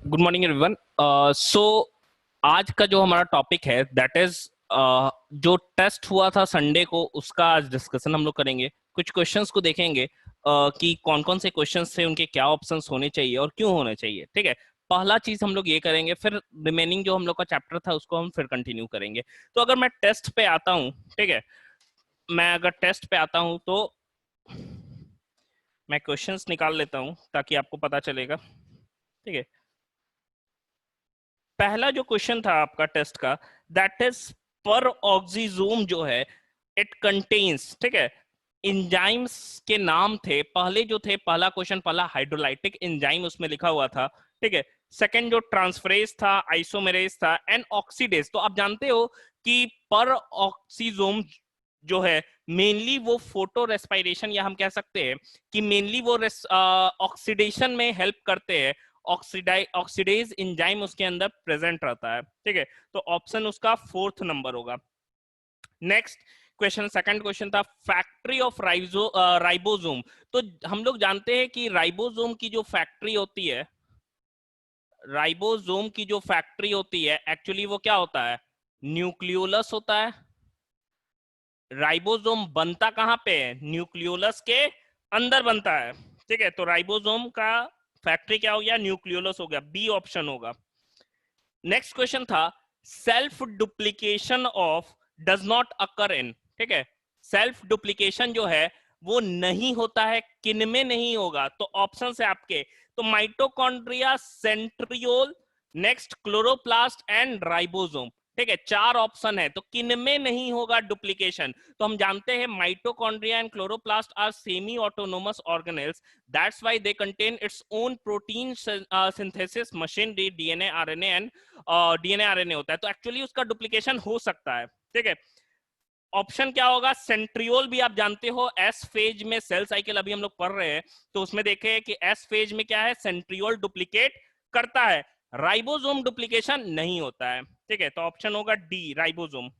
Good morning everyone. सो आज का जो हमारा टॉपिक है दैट इज जो टेस्ट हुआ था संडे को, उसका आज डिस्कशन हम लोग करेंगे। कुछ क्वेश्चंस को देखेंगे कि कौन कौन से क्वेश्चंस थे, उनके क्या ऑप्शंस होने चाहिए और क्यों होने चाहिए। ठीक है, पहला चीज हम लोग ये करेंगे, फिर रिमेनिंग जो हम लोग का चैप्टर था उसको हम फिर कंटिन्यू करेंगे। तो अगर मैं टेस्ट पे आता हूँ, ठीक है, मैं अगर टेस्ट पे आता हूँ तो मैं क्वेश्चंस निकाल लेता हूँ ताकि आपको पता चलेगा। ठीक है, पहला जो क्वेश्चन था आपका टेस्ट का, दैट इज पर ऑक्सीजोम जो है इट कंटेन्स, ठीक है, एंजाइम्स के नाम थे पहले जो थे। पहला क्वेश्चन, पहला हाइड्रोलाइटिक एंजाइम उसमें लिखा हुआ था। ठीक है, सेकंड जो ट्रांसफरेज था, आइसोमेरेज था, एंड ऑक्सीडेज। तो आप जानते हो कि पर ऑक्सीजोम जो है मेनली वो फोटो रेस्पिरेशन, या हम कह सकते हैं कि मेनली वो ऑक्सीडेशन में हेल्प करते हैं। ऑक्सीडेज एंजाइम उसके अंदर प्रेजेंट रहता है। ठीक है, तो ऑप्शन उसका फोर्थ नंबर होगा। नेक्स्ट क्वेश्चन, सेकंड क्वेश्चन था फैक्ट्री ऑफ राइबोसोम। तो हम लोग जानते हैं कि राइबोसोम की जो फैक्ट्री होती है, राइबोसोम की जो फैक्ट्री होती है एक्चुअली वो क्या होता है, न्यूक्लियोलस होता है। राइबोसोम बनता कहां पे है, न्यूक्लियोलस के अंदर बनता है। ठीक है, तो राइबोसोम का फैक्ट्री क्या हो गया, न्यूक्लियोलस हो गया, बी ऑप्शन होगा। नेक्स्ट क्वेश्चन था self duplication of does not occur in. ठीक है, सेल्फ डुप्लीकेशन जो है वो नहीं होता है, किन में नहीं होगा, तो ऑप्शन है आपके, तो mitochondria, centriole, next chloroplast and ribosome. ठीक है, चार ऑप्शन है, तो किन में नहीं होगा डुप्लीकेशन। तो हम जानते हैं mitochondria and chloroplast are semi autonomous organelles, that's why they contain its own protein synthesis machinery, DNA RNA and DNA RNA होता है। तो एक्चुअली उसका डुप्लीकेशन हो सकता है। ठीक है, ऑप्शन क्या होगा, सेंट्रियोल भी आप जानते हो एस फेज में सेल साइकिल अभी हम लोग पढ़ रहे हैं, तो उसमें देखे कि एस फेज में क्या है, सेंट्रियोल डुप्लीकेट करता है, राइबोसोम डुप्लीकेशन नहीं होता है। ठीक है, तो ऑप्शन होगा डी, राइबोसोम।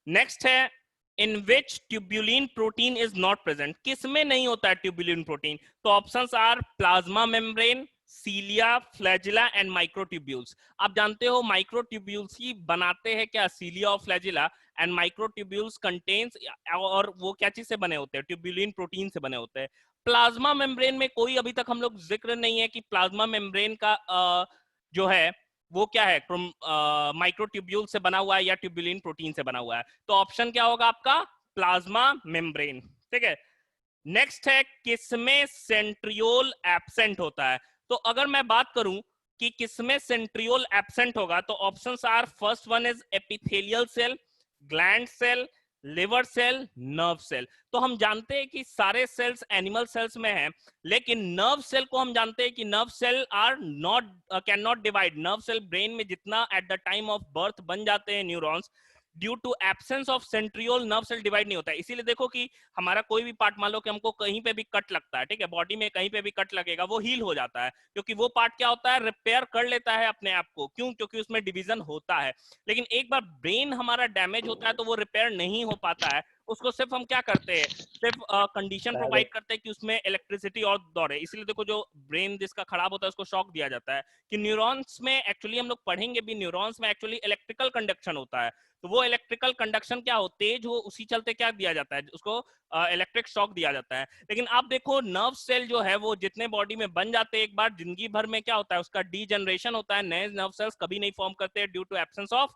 नेक्स्ट है in which tubulin protein is not present. किसमें नहीं होता है ट्यूबुलिन प्रोटीन, तो options are plasma membrane, cilia, flagella and microtubules. आप जानते हो माइक्रोट्यूब्यूल्स ही बनाते हैं क्या, सीलिया और फ्लैजिला, एंड माइक्रोट्यूब्यूल्स कंटेन्स, और वो क्या चीज से बने होते हैं, ट्यूबुलिन प्रोटीन से बने होते हैं। प्लाज्मा मेम्ब्रेन में कोई अभी तक हम लोग जिक्र नहीं है कि प्लाज्मा मेम्ब्रेन का जो है वो क्या है, माइक्रोट्यूब्यूल से बना हुआ है या ट्यूबुलिन प्रोटीन से बना हुआ है। तो ऑप्शन क्या होगा आपका, प्लाज्मा मेम्ब्रेन। ठीक है, नेक्स्ट है किसमें सेंट्रियोल एब्सेंट होता है। तो अगर मैं बात करूं कि किसमें सेंट्रियोल एब्सेंट होगा, तो options are, first one is epithelial cell, gland cell, liver cell, nerve cell. तो हम जानते हैं कि सारे सेल्स एनिमल सेल्स में हैं, लेकिन नर्व सेल को हम जानते हैं कि nerve cell are not can not divide. Nerve cell brain में जितना at the time of birth बन जाते हैं neurons, due to absence of centriole nerve cell divide नहीं होता है। इसीलिए देखो कि हमारा कोई भी पार्ट, मान लो कि हमको कहीं पे भी कट लगता है, ठीक है, बॉडी में कहीं पे भी कट लगेगा, वो हील हो जाता है, क्योंकि वो पार्ट क्या होता है, रिपेयर कर लेता है अपने आप को। क्यों, क्योंकि उसमें डिवीजन होता है। लेकिन एक बार ब्रेन हमारा डैमेज होता है तो वो रिपेयर नहीं हो पाता है, उसको सिर्फ हम क्या करते हैं, सिर्फ कंडीशन प्रोवाइड करते हैं कि उसमें इलेक्ट्रिसिटी और दौड़े। इसलिए देखो जो ब्रेन जिसका खराब होता है उसको शॉक दिया जाता है, कि न्यूरॉन्स में एक्चुअली, हम लोग पढ़ेंगे भी, न्यूरॉन्स में एक्चुअली इलेक्ट्रिकल कंडक्शन होता है। तो वो इलेक्ट्रिकल कंडक्शन क्या हो, तेज हो, उसी चलते क्या दिया जाता है, उसको इलेक्ट्रिक शॉक दिया जाता है। लेकिन आप देखो नर्व सेल जो है वो जितने बॉडी में बन जाते हैं एक बार, जिंदगी भर में क्या होता है, उसका डीजनरेशन होता है, नए नर्व सेल्स कभी नहीं फॉर्म करते due to absence of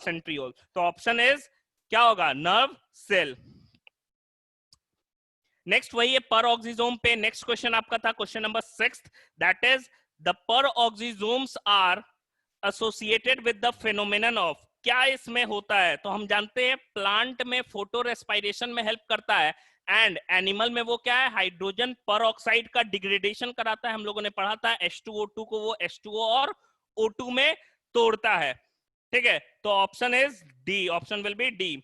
centriole. तो ऑप्शन इज क्या होगा, नर्व सेल। नेक्स्ट वही है पर ऑक्सीजोम पे। नेक्स्ट क्वेश्चन आपका था question number 6, that is the peroxisomes are associated with the phenomenon of. क्या इसमें होता है, तो हम जानते हैं प्लांट में फोटो रेस्पिरेशन में हेल्प करता है, एंड एनिमल में वो क्या है, हाइड्रोजन पर ऑक्साइड का डिग्रेडेशन कराता है। हम लोगों ने पढ़ा था H2O2 को वो H2O और O2 में तोड़ता है। ठीक है, तो option is D, option will be D.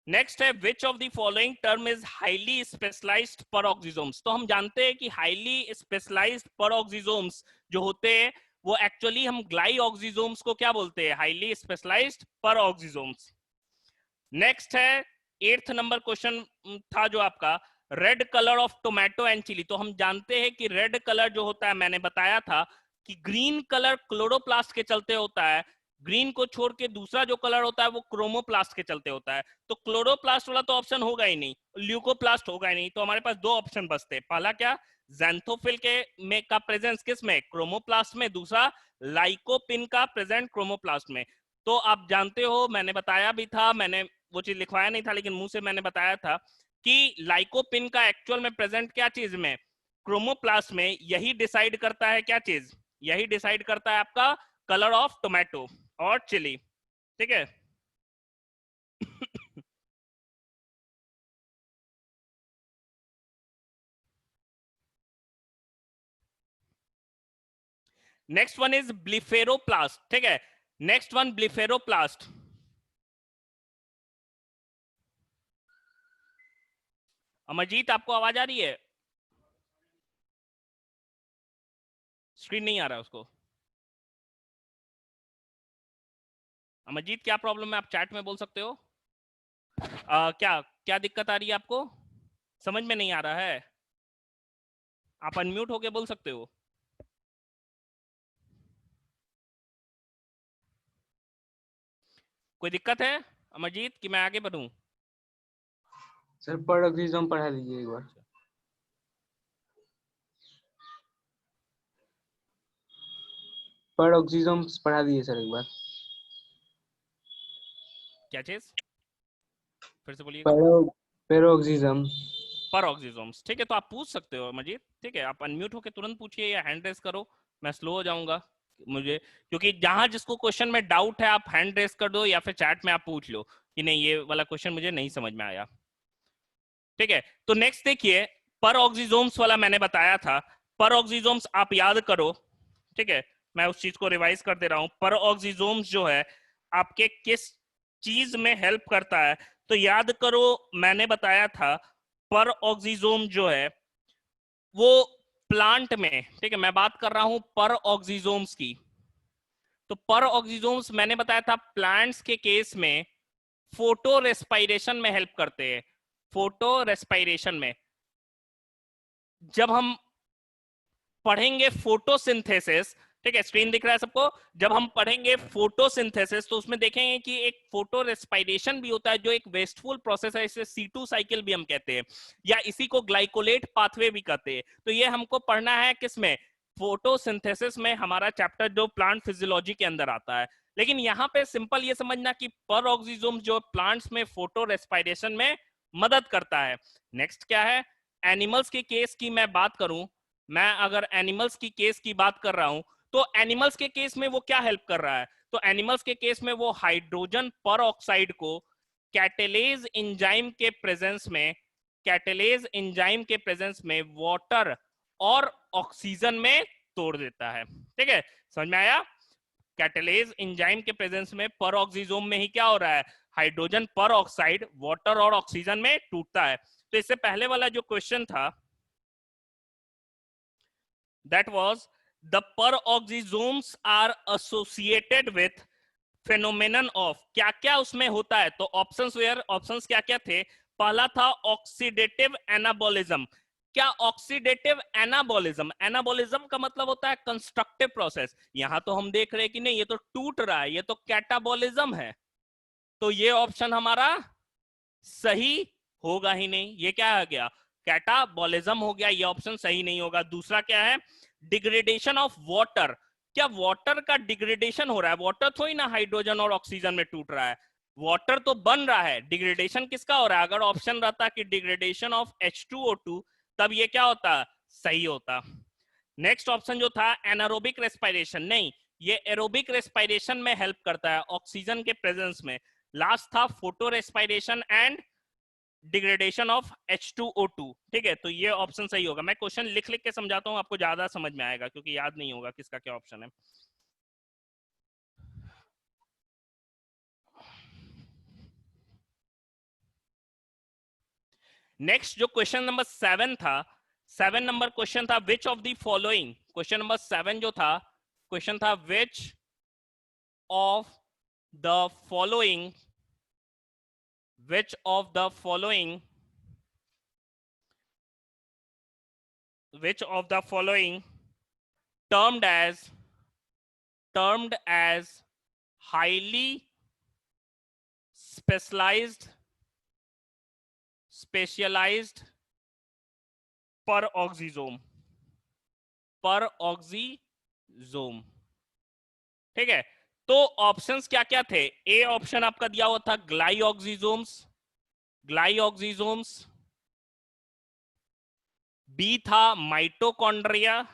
Next है which of the following term is highly specialised peroxisomes. तो हम जानते हैं कि हाईली स्पेशलाइज्ड परऑक्सीजोम्स जो होते हैं वो एक्चुअली हम ग्लाइऑक्सीजोम्स को क्या बोलते हैं, हाईली स्पेशलाइज्ड परऑक्सीजोम्स। नेक्स्ट है 8th नंबर क्वेश्चन था जो आपका, red colour of tomato and chilli. तो हम जानते हैं कि रेड कलर जो होता है, मैंने बताया था कि ग्रीन कलर क्लोरोप्लास्ट के चलते होता है, ग्रीन को छोड़ के दूसरा जो कलर होता है वो क्रोमोप्लास्ट के चलते होता है। तो क्लोरोप्लास्ट वाला तो ऑप्शन होगा ही नहीं, ल्यूकोप्लास्ट होगा ही नहीं, तो हमारे पास दो ऑप्शन बचते हैं। पहला क्या, ज़ैंथोफिल के में का प्रेजेंस किस में, क्रोमोप्लास्ट में, दूसरा लाइकोपिन का प्रेजेंट क्रोमोप्लास्ट में। तो आप जानते हो, मैंने बताया भी था, मैंने वो चीज लिखवाया नहीं था लेकिन मुंह से मैंने बताया था कि लाइकोपिन का एक्चुअल में प्रेजेंट क्या चीज में, क्रोमोप्लास्ट में। यही डिसाइड करता है क्या चीज, यही डिसाइड करता है आपका कलर ऑफ टोमेटो और चिली, ठीक है। नेक्स्ट वन इज ब्लिफेरोप्लास्ट, ठीक है। Next one ब्लिफेरोप्लास्ट। अमरजीत आपको आवाज आ रही है? स्क्रीन नहीं आ रहा है उसको। अमरजीत क्या प्रॉब्लम है, आप चैट में बोल सकते हो। क्या क्या दिक्कत आ रही है आपको, समझ में नहीं आ रहा है? आप अनम्यूट होके बोल सकते हो। कोई दिक्कत है अमरजीत कि मैं आगे बढ़ूं? सर पैरोक्सिज्म पढ़ा दीजिए एक बार। पैरोक्सिज्म पढ़ा दीजिए सर एक बार। क्या चीज, फिर से बोलिएगा। पैरोक्सिज्म। पैरोक्सिज्म्स, ठीक है। तो आप पूछ सकते हो अमरजीत, ठीक है। आप अनम्यूट होके तुरंत पूछिए या हैंड रेस करो, मैं स्लो हो जाऊंगा मुझे, क्योंकि जहां जिसको क्वेश्चन में डाउट है आप हैंड रेस कर दो या फिर चैट में आप पूछ लो कि नहीं ये वाला क्वेश्चन मुझे नहीं समझ में आया, ठीक है। तो नेक्स्ट देखिए, पैरोक्सिज्म्स वाला मैंने बताया था। पैरोक्सिज्म्स आप याद करो, ठीक है। मैं उस चीज को रिवाइज कर दे रहा हूं। पैरोक्सिज्म्स जो है आपके किस चीज में हेल्प करता है, तो याद करो मैंने बताया था पैरोक्सिज्म जो है वो प्लांट में, ठीक है, मैं बात कर रहा हूं पैरोक्सिज्म्स की। तो पैरोक्सिज्म्स मैंने बताया था प्लांट्स के केस में फोटो रेस्पिरेशन में हेल्प करते हैं। फोटो रेस्पिरेशन में जब हम पढ़ेंगे फोटोसिंथेसिस, ठीक है, स्क्रीन दिख रहा है सबको। जब हम पढ़ेंगे फोटोसिंथेसिस तो उसमें देखेंगे कि एक फोटो रेस्पिरेशन भी होता है जो एक वेस्टफुल प्रोसेस है, इसे C2 साइकिल भी हम कहते हैं, या इसी को ग्लाइकोलेट पाथवे भी कहते हैं। तो ये हमको पढ़ना है किसमें, फोटोसिंथेसिस में, हमारा चैप्टर जो प्लांट फिजियोलॉजी के अंदर आता है। लेकिन यहाँ पे सिंपल ये समझना कि पैरोक्सिज्म जो प्लांट्स में फोटो रेस्पिरेशन में मदद करता है। नेक्स्ट क्या है, एनिमल्स के केस की मैं बात करूं, मैं अगर एनिमल्स की केस की बात कर रहा हूं तो एनिमल्स के केस में वो क्या हेल्प कर रहा है, तो एनिमल्स के केस में वो हाइड्रोजन परऑक्साइड को कैटेलेज एंजाइम के प्रेजेंस में, कैटेलेज एंजाइम के प्रेजेंस में वाटर और ऑक्सीजन में तोड़ देता है, ठीक है। समझ में आया? कैटेलेज एंजाइम के प्रेजेंस में परऑक्सिजोम में ही क्या हो रहा है, हाइड्रोजन परऑक्साइड वाटर और ऑक्सीजन में टूटता है। तो इससे पहले वाला जो क्वेश्चन था that was the peroxisomes are associated with phenomenon of, क्या क्या उसमें होता है, तो ऑप्शंस वेयर, ऑप्शंस क्या क्या थे, पहला था ऑक्सीडेटिव एनाबॉलिज्म। क्या ऑक्सीडेटिव एनाबॉलिज्म, एनाबॉलिज्म का मतलब होता है कंस्ट्रक्टिव प्रोसेस। यहां तो हम देख रहे हैं कि नहीं ये तो टूट रहा है, ये तो कैटाबॉलिज्म है, तो ये ऑप्शन हमारा सही होगा ही नहीं। ये क्या आ गया, कैटाबॉलिज्म हो गया, ये ऑप्शन सही नहीं होगा। दूसरा क्या है, डिग्रेडेशन ऑफ वाटर। क्या वाटर का डिग्रेडेशन हो रहा है, वाटर थोड़ी ना हाइड्रोजन और ऑक्सीजन में टूट रहा है, वाटर तो बन रहा है, डिग्रेडेशन किसका हो रहा है। अगर ऑप्शन रहता कि डिग्रेडेशन ऑफ H2O2 तब ये क्या होता, सही होता। नेक्स्ट ऑप्शन जो था एनारोबिक रेस्पिरेशन, नहीं ये एरोबिक रेस्पिरेशन में हेल्प करता है ऑक्सीजन के प्रेजेंस में। लास्ट था photo respiration and degradation of H2O2, ठीक है। तो ये ऑप्शन सही होगा। मैं क्वेश्चन लिख लिख के समझाता हूं, आपको ज्यादा समझ में आएगा क्योंकि याद नहीं होगा किसका क्या ऑप्शन है। नेक्स्ट जो क्वेश्चन नंबर 7 था, 7 नंबर क्वेश्चन था विच of the following, question number 7 जो था क्वेश्चन था विच of the following, which of the following, which of the following termed as termed as highly specialized peroxisome, ठीक है। तो ऑप्शंस क्या क्या थे? ए ऑप्शन आपका दिया हुआ था ग्लाइऑक्सिजोम्स, बी था माइटोकॉन्ड्रिया,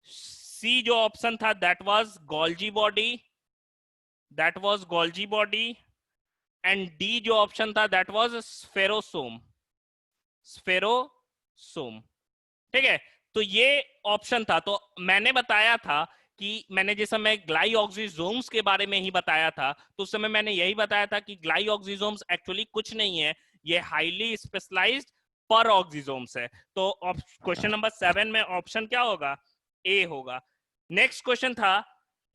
सी जो ऑप्शन था that was Golgi body, and D जो ऑप्शन था दैट वाज स्फेरोसोम, ठीक है। तो ये ऑप्शन था। तो मैंने बताया था कि मैंने जिस समय ग्लाइऑक्सिजोम्स के बारे में ही बताया था, तो उस समय मैंने यही बताया था कि ग्लाइऑक्सिजोम्स एक्चुअली कुछ नहीं है, ये हाईली स्पेशलाइज्ड पेरोक्सिसोम्स है। तो क्वेश्चन नंबर 7 में ऑप्शन क्या होगा? ए होगा। नेक्स्ट क्वेश्चन था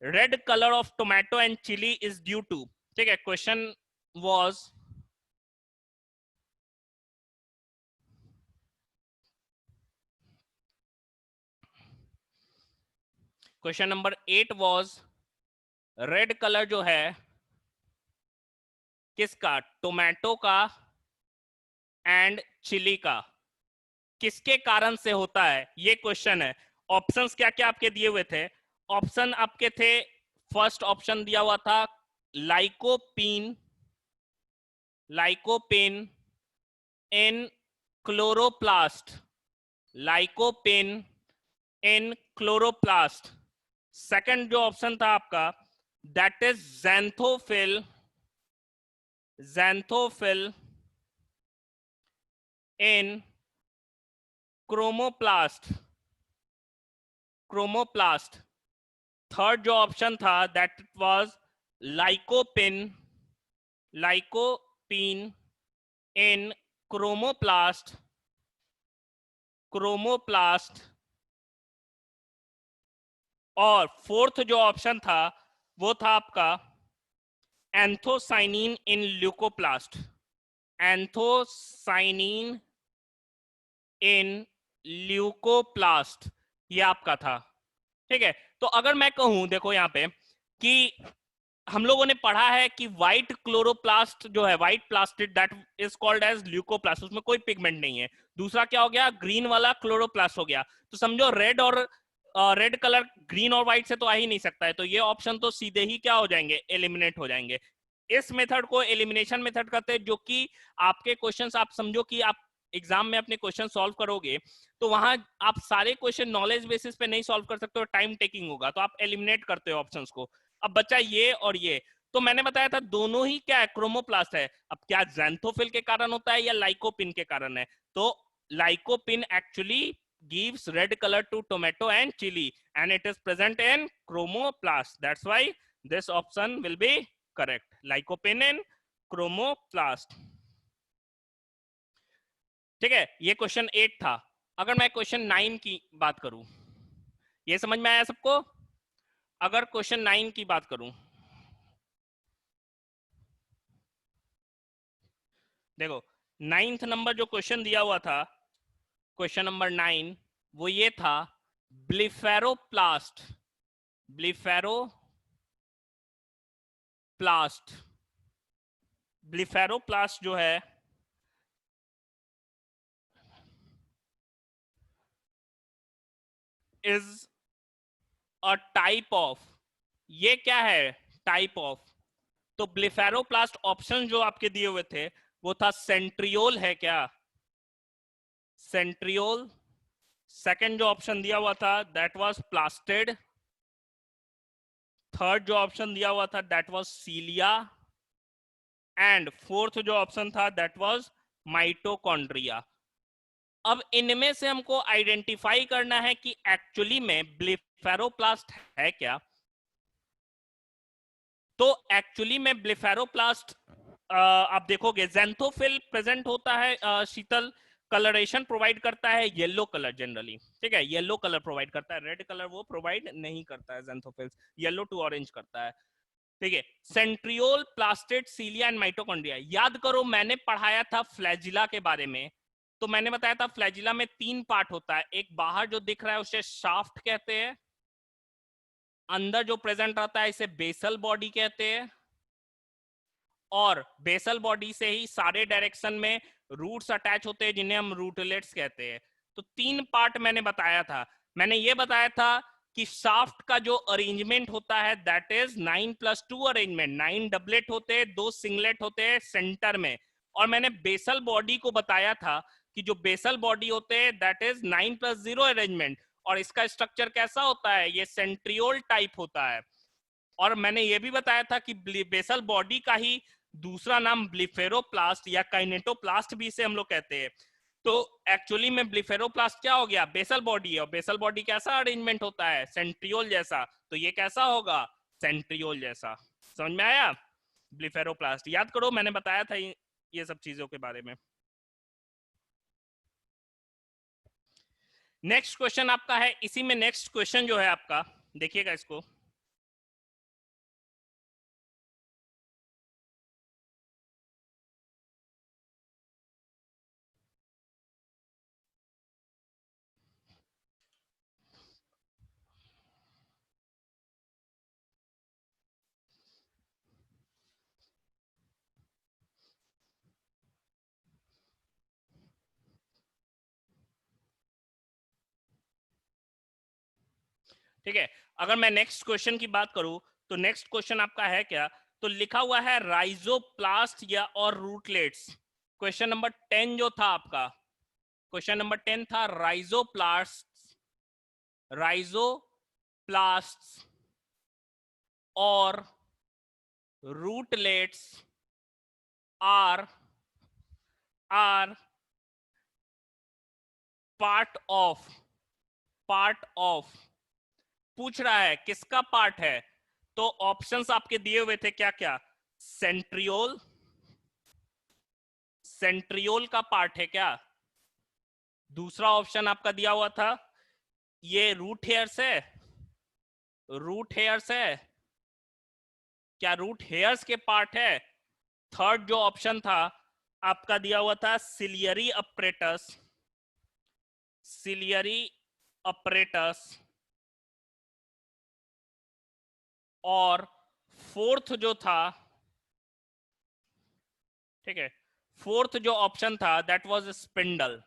red colour of tomato and chilli is due to, ठीक है। Question was question number 8 was red colour जो है किसका? टोमेटो का एंड चिली का, किसके कारण से होता है? ये क्वेश्चन है। ऑप्शंस क्या क्या आपके दिए हुए थे? ऑप्शन आपके थे, फर्स्ट ऑप्शन दिया हुआ था लाइकोपीन इन क्लोरोप्लास्ट। सेकंड जो ऑप्शन था आपका that is xanthophyll in chromoplast. Third जो ऑप्शन था that was lycopene in chromoplast. और फोर्थ जो ऑप्शन था वो था आपका एंथोसाइनिन इन ल्यूकोप्लास्ट। ये आपका था, ठीक है। तो अगर मैं कहूं, देखो यहां पे कि हम लोगों ने पढ़ा है कि व्हाइट क्लोरोप्लास्ट जो है, white plastid that is called as leucoplast, उसमें कोई पिगमेंट नहीं है। दूसरा क्या हो गया? ग्रीन वाला क्लोरोप्लास्ट हो गया। तो समझो रेड और रेड कलर ग्रीन और व्हाइट से तो आ ही नहीं सकता है, तो ये ऑप्शन तो सीधे ही क्या हो जाएंगे? एलिमिनेट हो जाएंगे। इस मेथड को एलिमिनेशन मेथड कहते हैं, जो कि आपके क्वेश्चंस, आप समझो कि आप एग्जाम में अपने क्वेश्चन सॉल्व करोगे तो वहां आप सारे क्वेश्चन नॉलेज बेसिस पे नहीं सॉल्व कर सकते हो, टाइम टेकिंग होगा, तो आप एलिमिनेट करते हो ऑप्शंस को। अब बचा ये और ये। तो मैंने बताया था दोनों ही क्या है? क्रोमोप्लास्ट है। अब क्या ज़ैंथोफिल के कारण होता है या लाइकोपिन के कारण है? तो lycopene actually gives red color to tomato and chili and it is present in chromoplast. That's why this option will be correct. Lycopene in chromoplast. ठीक है, ये क्वेश्चन 8 था। अगर मैं क्वेश्चन 9 की बात करूं, ये समझ में आया सबको? अगर क्वेश्चन 9 की बात करूं, देखो 9th नंबर जो क्वेश्चन दिया हुआ था, क्वेश्चन नंबर 9, वो ये था ब्लिफेरोप्लास्ट जो है इज अ टाइप ऑफ, ये क्या है? Type of. तो ब्लिफेरोप्लास्ट ऑप्शन जो आपके दिए हुए थे वो था सेंट्रियोल है क्या? सेंट्रियोल। सेकंड जो ऑप्शन दिया हुआ था दैट वाज प्लास्टिड। थर्ड जो ऑप्शन दिया हुआ था दैट वाज सीलिया। एंड फोर्थ जो ऑप्शन था दैट वाज माइटोकॉन्ड्रिया। अब इनमें से हमको आइडेंटिफाई करना है कि एक्चुअली में ब्लिफेरोप्लास्ट है क्या। तो एक्चुअली में ब्लिफेरोप्लास्ट आप देखोगे ज़ैंथोफिल प्रेजेंट होता है, शीतल कलरेशन प्रोवाइड करता है येलो कलर जनरली, ठीक है, येलो कलर प्रोवाइड करता है, रेड कलर वो प्रोवाइड नहीं करता है ज़ैंथोफिल, येलो टू ऑरेंज करता है, ठीक है। Centriole, plastid, cilia and mitochondria. याद करो मैंने पढ़ाया था फ्लैजिला के बारे में, तो मैंने बताया था फ्लैजिला में 3 पार्ट होता है, एक बाहर जो दिख रहा है उसे शाफ्ट कहते हैं, अंदर जो प्रेजेंट रहता है इसे बेसल बॉडी कहते हैं, और बेसल बॉडी से ही सारे डायरेक्शन में रूट्स अटैच होते हैं जिन्हें हम रूटलेट्स कहते हैं। तो 3 पार्ट मैंने बताया था। मैंने ये बताया था कि शाफ्ट का जो अरेंजमेंट होता है दैट इज 9+2 अरेंजमेंट, 9 डबलेट होते हैं, 2 सिंगलेट होते हैं सेंटर में। और मैंने बेसल बॉडी को बताया था कि जो बेसल बॉडी होते हैं दैट इज 9+0 अरेंजमेंट, और इसका स्ट्रक्चर कैसा होता है, ये सेंट्रियोल टाइप होता है। और मैंने ये भी बताया था कि बेसल बॉडी का ही दूसरा नाम ब्लिफेरोप्लास्ट या काइनेटोप्लास्ट भी इसे हम लोग कहते हैं। तो एक्चुअली में ब्लिफेरोप्लास्ट क्या हो गया, बेसल बॉडी है, और बेसल बॉडी कैसा अरेंजमेंट होता है, सेंट्रियोल जैसा। तो ये कैसा होगा, सेंट्रियोल जैसा। समझ में आया, ब्लिफेरोप्लास्ट याद करो, मैंने बताया था ये सब चीजों के बारे में। नेक्स्ट क्वेश्चन आपका है, इसी में नेक्स्ट क्वेश्चन जो है आपका, देखिएगा इसको। ठीक है, अगर मैं नेक्स्ट क्वेश्चन की बात करूं तो नेक्स्ट क्वेश्चन आपका है क्या, तो लिखा हुआ है राइजोप्लास्ट या और रूटलेट्स। क्वेश्चन नंबर 10 जो था आपका, क्वेश्चन नंबर 10 था राइजोप्लास्ट, राइजोप्लास्ट और रूटलेट्स आर पार्ट ऑफ पूछ रहा है किसका पार्ट है। तो ऑप्शंस आपके दिए हुए थे क्या क्या, सेंट्रियोल, सेंट्रियोल का पार्ट है क्या, दूसरा ऑप्शन आपका दिया हुआ था ये रूट हेयर्स है, रूट हेयर्स है, क्या रूट हेयर्स के पार्ट है। थर्ड जो ऑप्शन था आपका दिया हुआ था सिलियरी अपरेटस, सिलियरी अपरेटस, और फोर्थ जो था, ठीक है, फोर्थ जो ऑप्शन था दैट वाज स्पिंडल।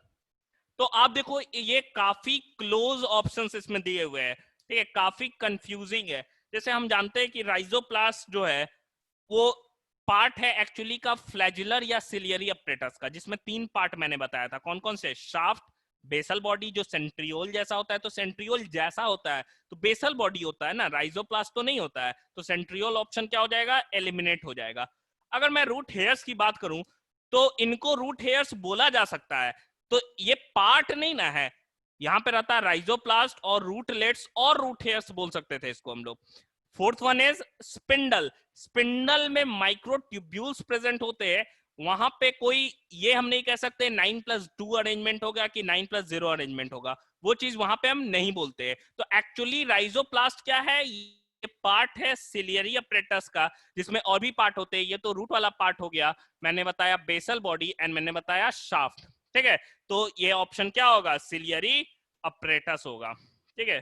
तो आप देखो ये काफी क्लोज ऑप्शंस इसमें दिए हुए हैं, ठीक है, काफी कंफ्यूजिंग है। जैसे हम जानते हैं कि राइजोप्लास्ट जो है वो पार्ट है एक्चुअली का फ्लैजुलर या सिलियरी अपरेटस का, जिसमें 3 पार्ट मैंने बताया था, कौन कौन से, शाफ्ट, बेसल बॉडी जो सेंट्रियोल जैसा होता है, तो सेंट्रियोल जैसा होता है तो बेसल बॉडी होता है ना, राइजोप्लास्ट तो नहीं होता है, तो सेंट्रियोल ऑप्शन क्या हो जाएगा, एलिमिनेट हो जाएगा। अगर मैं रूट हेयर्स की बात करूं तो इनको रूट हेयर्स बोला जा सकता है, तो ये पार्ट नहीं ना है, यहां पे रहता है राइजोप्लास्ट और रूटलेट्स और रूट हेयर्स बोल सकते थे इसको हम लोग। Fourth one is spindle, spindle में माइक्रोट्यूब्यूल्स प्रेजेंट होते हैं, वहां पे कोई ये हम नहीं कह सकते 9+2 अरेंजमेंट होगा कि 9+0 अरेंजमेंट होगा, वो चीज वहां पे हम नहीं बोलते हैं। तो एक्चुअली राइजोप्लास्ट क्या है, ये पार्ट है सिलियरी अपरेटस का, जिसमें और भी पार्ट होते हैं, ये तो रूट वाला पार्ट हो गया, मैंने बताया बेसल बॉडी एंड मैंने बताया शाफ्ट, ठीक है। तो ये ऑप्शन क्या होगा, सिलियरी अपरेटस होगा, ठीक है।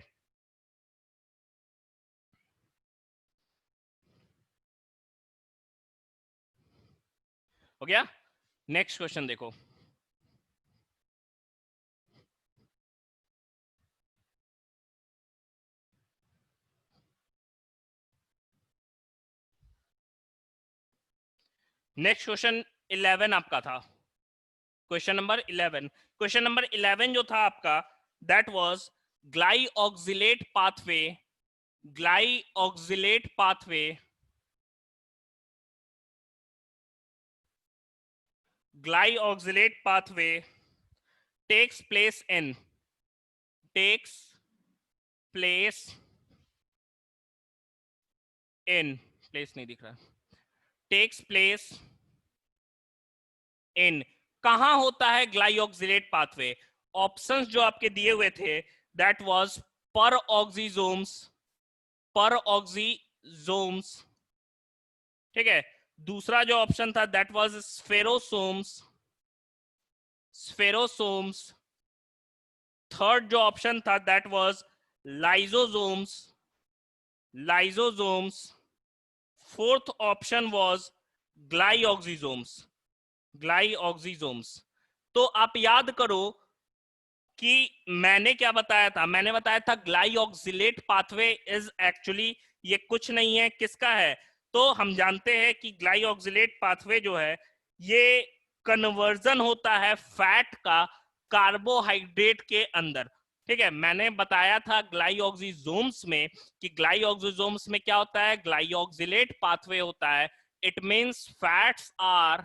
हो गया, नेक्स्ट क्वेश्चन देखो। नेक्स्ट क्वेश्चन 11 आपका था, क्वेश्चन नंबर 11, क्वेश्चन नंबर 11 जो था आपका that was glyoxylate pathway, glyoxylate pathway, glyoxylate pathway takes place in, takes place in, place नहीं दिख रहा, टेक्स प्लेस इन, कहां होता है ग्लाइऑक्सिलेट पाथवे। ऑप्शंस जो आपके दिए हुए थे that was peroxisomes, peroxisomes, ठीक है, दूसरा जो ऑप्शन था that was spherosomes, spherosomes, third जो ऑप्शन था that was lysosomes, lysosomes, fourth option was glyoxysomes, glyoxysomes. तो आप याद करो कि मैंने क्या बताया था, मैंने बताया था ग्लाइऑक्सिलेट पाथवे इज एक्चुअली ये कुछ नहीं है, किसका है? तो हम जानते हैं कि ग्लाइऑक्सिलेट पाथवे जो है ये कन्वर्जन होता है फैट का कार्बोहाइड्रेट के अंदर। ठीक है, मैंने बताया था ग्लाइऑक्सिसोम्स में कि ग्लाइऑक्सिसोम्स में क्या होता है, ग्लाइऑक्सिलेट पाथवे होता है। It means fats are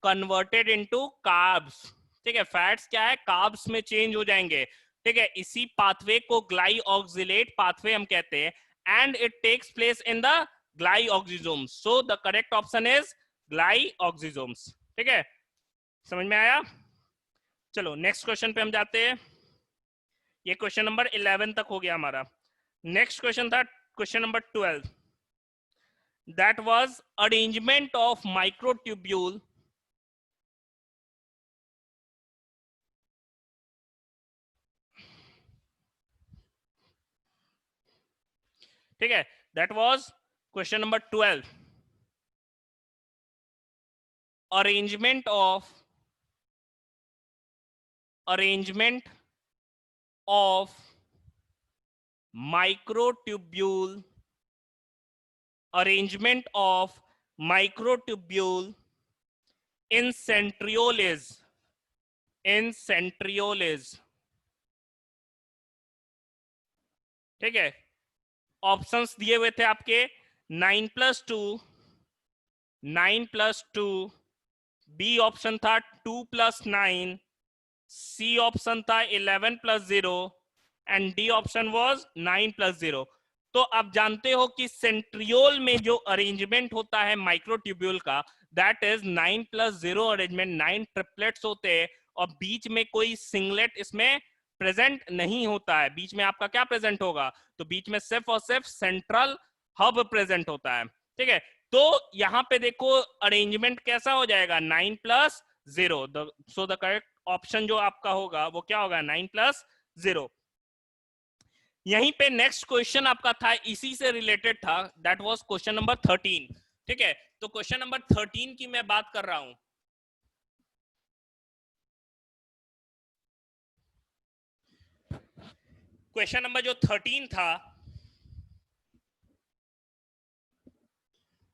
converted into carbs. ठीक है, फैट्स क्या है, कार्ब्स में चेंज हो जाएंगे। ठीक है, इसी पाथवे को ग्लाइऑक्सिलेट पाथवे हम कहते हैं and it takes place in the glyoxysomes. So the correct option is glyoxysomes. ठीक है, समझ में आया? चलो नेक्स्ट क्वेश्चन पे हम जाते हैं। ये क्वेश्चन नंबर 11 तक हो गया हमारा। नेक्स्ट क्वेश्चन था question number 12, that was arrangement of microtubule ठीक है, that was question number 12, arrangement of microtubule, arrangement of microtubule in centrioles, in centrioles। ठीक है, ऑप्शंस दिए हुए थे आपके 9+2, 9+2, बी ऑप्शन था 2+9, सी ऑप्शन था 11+0 एंड डी ऑप्शन वाज 9+0। तो आप जानते हो कि सेंट्रियोल में जो अरेंजमेंट होता है माइक्रोट्यूब्यूल का दैट इज 9+0 अरेंजमेंट, 9 ट्रिपलेट्स होते हैं और बीच में कोई सिंगलेट इसमें प्रेजेंट नहीं होता है। बीच में आपका क्या प्रेजेंट होगा, तो बीच में सिर्फ और सिर्फ सेंट्रल हब प्रेजेंट होता है। ठीक है, तो यहां पे देखो अरेंजमेंट कैसा हो जाएगा, 9+0। सो द करेक्ट ऑप्शन जो आपका होगा वो क्या होगा, 9+0। यहीं पे नेक्स्ट क्वेश्चन आपका था, इसी से रिलेटेड था, दैट वाज क्वेश्चन नंबर 13। ठीक है, तो क्वेश्चन नंबर 13 की मैं बात कर रहा हूं। क्वेश्चन नंबर जो 13 था,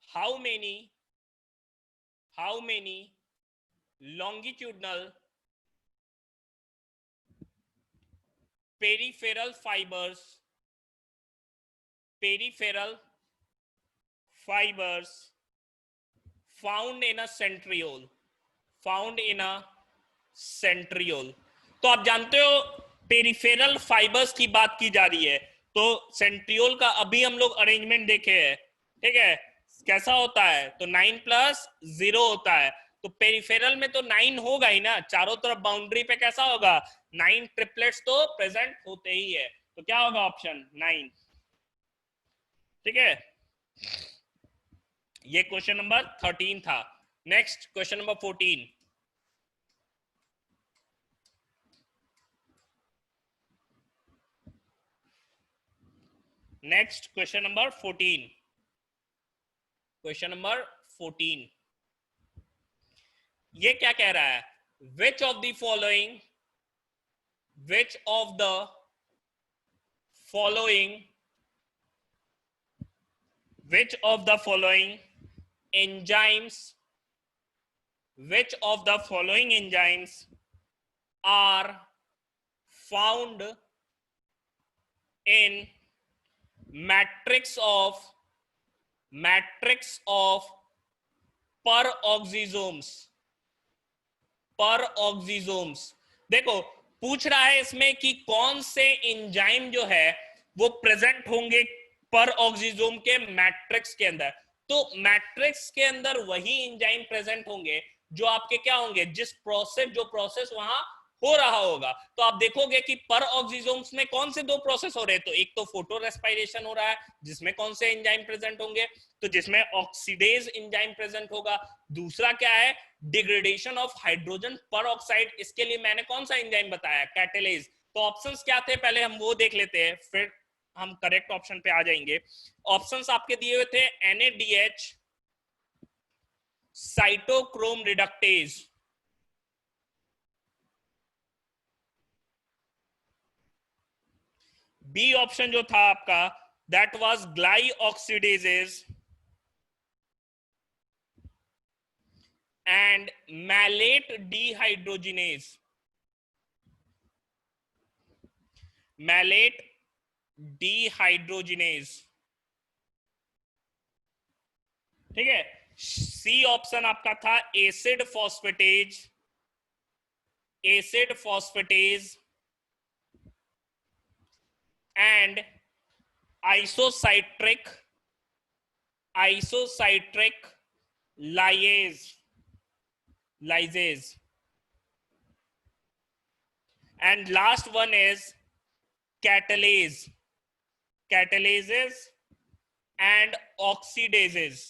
how many longitudinal peripheral fibers found in a centriole, तो आप जानते हो पेरिफेरल फाइबर्स की बात की जा रही है, तो सेंट्रियोल का अभी हम लोग अरेंजमेंट देखे हैं। ठीक है, कैसा होता है, तो 9+0 होता है। तो पेरिफेरल में तो 9 होगा ही ना, चारों तरफ बाउंड्री पे कैसा होगा, 9 ट्रिपलेट्स तो प्रेजेंट होते ही है। तो क्या होगा ऑप्शन 9। ठीक है, ये क्वेश्चन नंबर 13 था। Next question number 14, next question number 14, question number 14 ये क्या कह रहा है, which of the following enzymes are found in matrix of peroxisomes। देखो पूछ रहा है इसमें कि कौन से एंजाइम जो है वो प्रेजेंट होंगे पेरोक्सिसोम के मैट्रिक्स के अंदर। तो मैट्रिक्स के अंदर वही एंजाइम प्रेजेंट होंगे जो आपके क्या होंगे, जो प्रोसेस वहां हो रहा होगा। तो आप देखोगे कि पर ऑक्सीजोम्स में कौन से दो प्रोसेस हो रहे हैं, तो एक तो फोटो रेस्पिरेशन हो रहा है जिसमें कौन से एंजाइम प्रेजेंट होंगे, तो जिसमें ऑक्सीडेज एंजाइम प्रेजेंट होगा। दूसरा क्या है, डिग्रेडेशन ऑफ हाइड्रोजन पर ऑक्साइड, इसके लिए मैंने कौन सा एंजाइम बताया, कैटेलेज। तो ऑप्शंस क्या थे पहले हम वो देख लेते हैं, फिर हम करेक्ट ऑप्शन पे आ जाएंगे। ऑप्शंस आपके दिए हुए थे NADH, cytochrome reductase, B option जो था आपका that was glyoxidases and malate dehydrogenase, malate dehydrogenase. ठीक है, सी ऑप्शन आपका था acid phosphatase, acid phosphatase and isocitric, isocitric lyase, lyases. And last one is catalase, catalases and oxidases.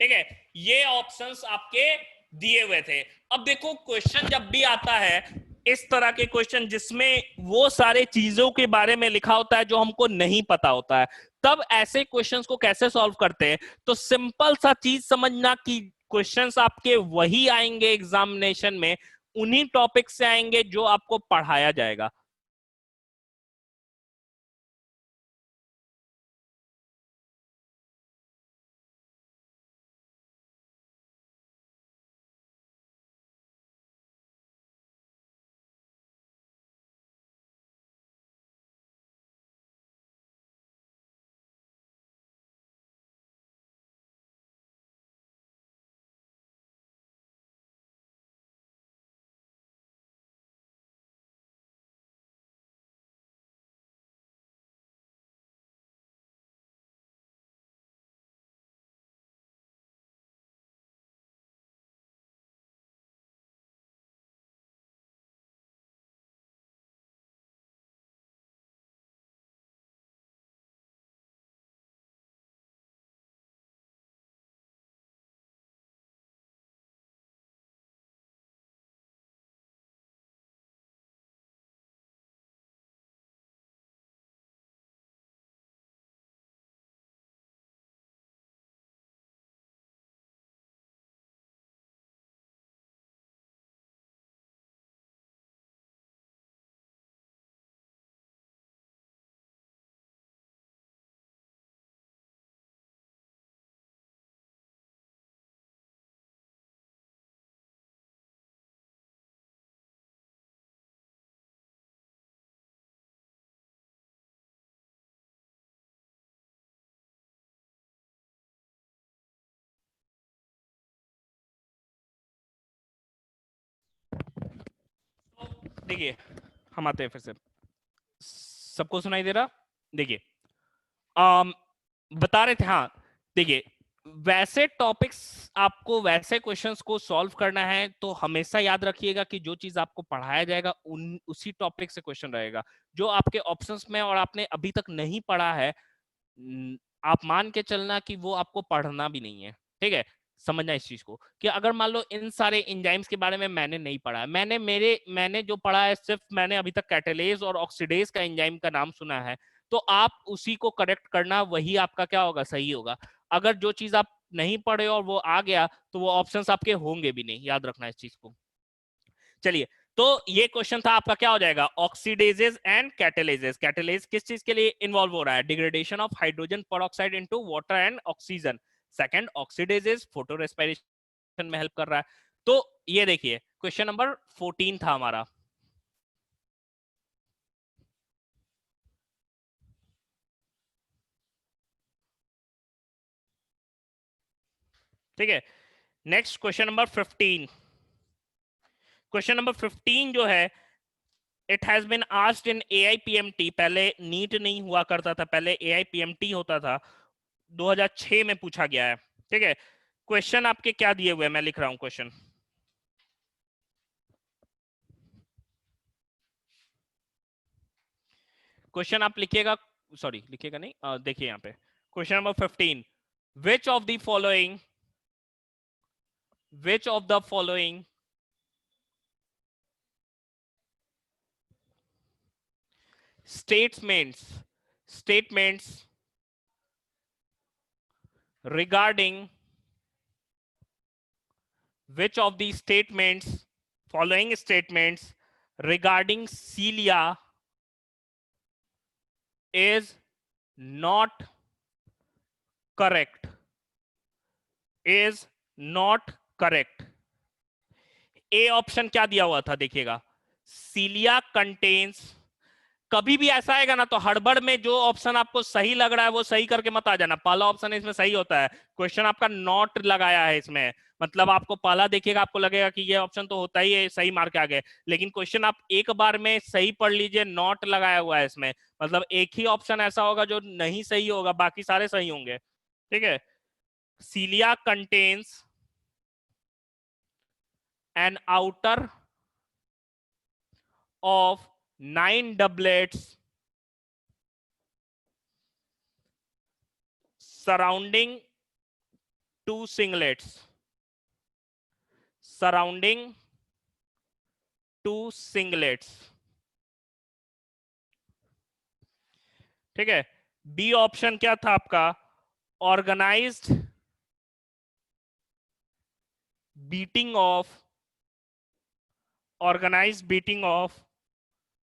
ठीक है, ये ऑप्शंस आपके दिए हुए थे। अब देखो क्वेश्चन जब भी आता है इस तरह के क्वेश्चन जिसमें वो सारे चीजों के बारे में लिखा होता है जो हमको नहीं पता होता है, तब ऐसे क्वेश्चंस को कैसे सॉल्व करते हैं, तो सिंपल सा चीज समझना कि क्वेश्चंस आपके वही आएंगे एग्जामिनेशन में, उन्हीं टॉपिक से आएंगे जो आपको पढ़ाया जाएगा। देखिए हम आते हैं फिर से, सबको सुनाई दे रहा? देखिए आम, बता रहे थे, हाँ देखिए, वैसे टॉपिक्स आपको वैसे क्वेश्चंस को सॉल्व करना है तो हमेशा याद रखिएगा कि जो चीज आपको पढ़ाया जाएगा उसी टॉपिक से क्वेश्चन रहेगा। जो आपके ऑप्शंस में और आपने अभी तक नहीं पढ़ा है, आप मान के चलना कि वो आपको पढ़ना भी नहीं है। ठीक है, समझना इस चीज को कि अगर मान लो इन सारे एंजाइम्स के बारे में मैंने नहीं पढ़ा है, मैंने जो पढ़ा है सिर्फ मैंने अभी तक कैटेलेज और ऑक्सीडेज का एंजाइम का नाम सुना है, तो आप उसी को करेक्ट करना, वही आपका क्या होगा, सही होगा। अगर जो चीज आप नहीं पढ़े और वो आ गया तो वो ऑप्शंस आपके होंगे भी नहीं, याद रखना इस चीज को। चलिए, तो ये क्वेश्चन था आपका, क्या हो जाएगा, ऑक्सीडेजेस एंड कैटेलेजेस। कैटेलेज किस चीज के लिए इन्वॉल्व हो रहा है, degradation of hydrogen peroxide into water and oxygen. Second, oxidases photo respiration में हेल्प कर रहा है। तो ये देखिए क्वेश्चन नंबर 14 था हमारा। ठीक है, next question number 15। Question number 15 जो है, it has been asked in AIPMT। पहले नीट नहीं हुआ करता था, पहले AIPMT होता था, 2006 में पूछा गया है। ठीक है, क्वेश्चन आपके क्या दिए हुए हैं, मैं लिख रहा हूं क्वेश्चन। क्वेश्चन आप लिखिएगा, सॉरी लिखिएगा नहीं, देखिए यहाँ पे question number 15, which of the following statements regarding following statements regarding Celia is not correct, A option क्या दिया हुआ था देखिएगा, सीलिया कंटेन्स। कभी भी ऐसा आएगा ना तो हड़बड़ में जो ऑप्शन आपको सही लग रहा है वो सही करके मत आ जाना, पहला ऑप्शन इसमें सही होता है। क्वेश्चन आपका नॉट लगाया है इसमें, मतलब आपको पहला देखिएगा आपको लगेगा कि ये ऑप्शन तो होता ही है, सही मार्क आ गए, लेकिन क्वेश्चन आप एक बार में सही पढ़ लीजिए, नॉट लगाया हुआ है इसमें, मतलब एक ही ऑप्शन ऐसा होगा जो नहीं सही होगा, बाकी सारे सही होंगे। ठीक है, सीलिया contains an outer of 9 doublets surrounding 2 singlets, ठीक है। बी ऑप्शन क्या था आपका, organized beating of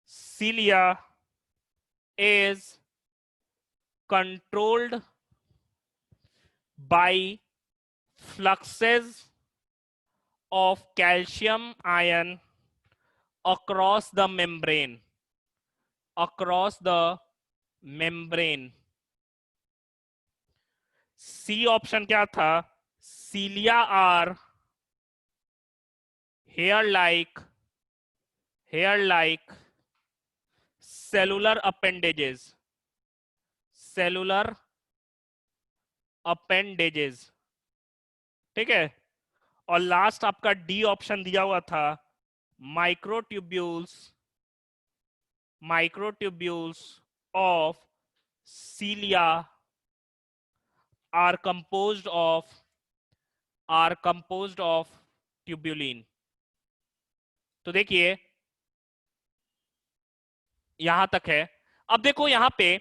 Celia is controlled by fluxes of calcium ion across the membrane, C option क्या था, Celia are hair like cellular appendages, ठीक है। और लास्ट आपका डी ऑप्शन दिया हुआ था, microtubules of सीलिया are composed of tubulin. तो देखिए यहां तक है। अब देखो यहां पे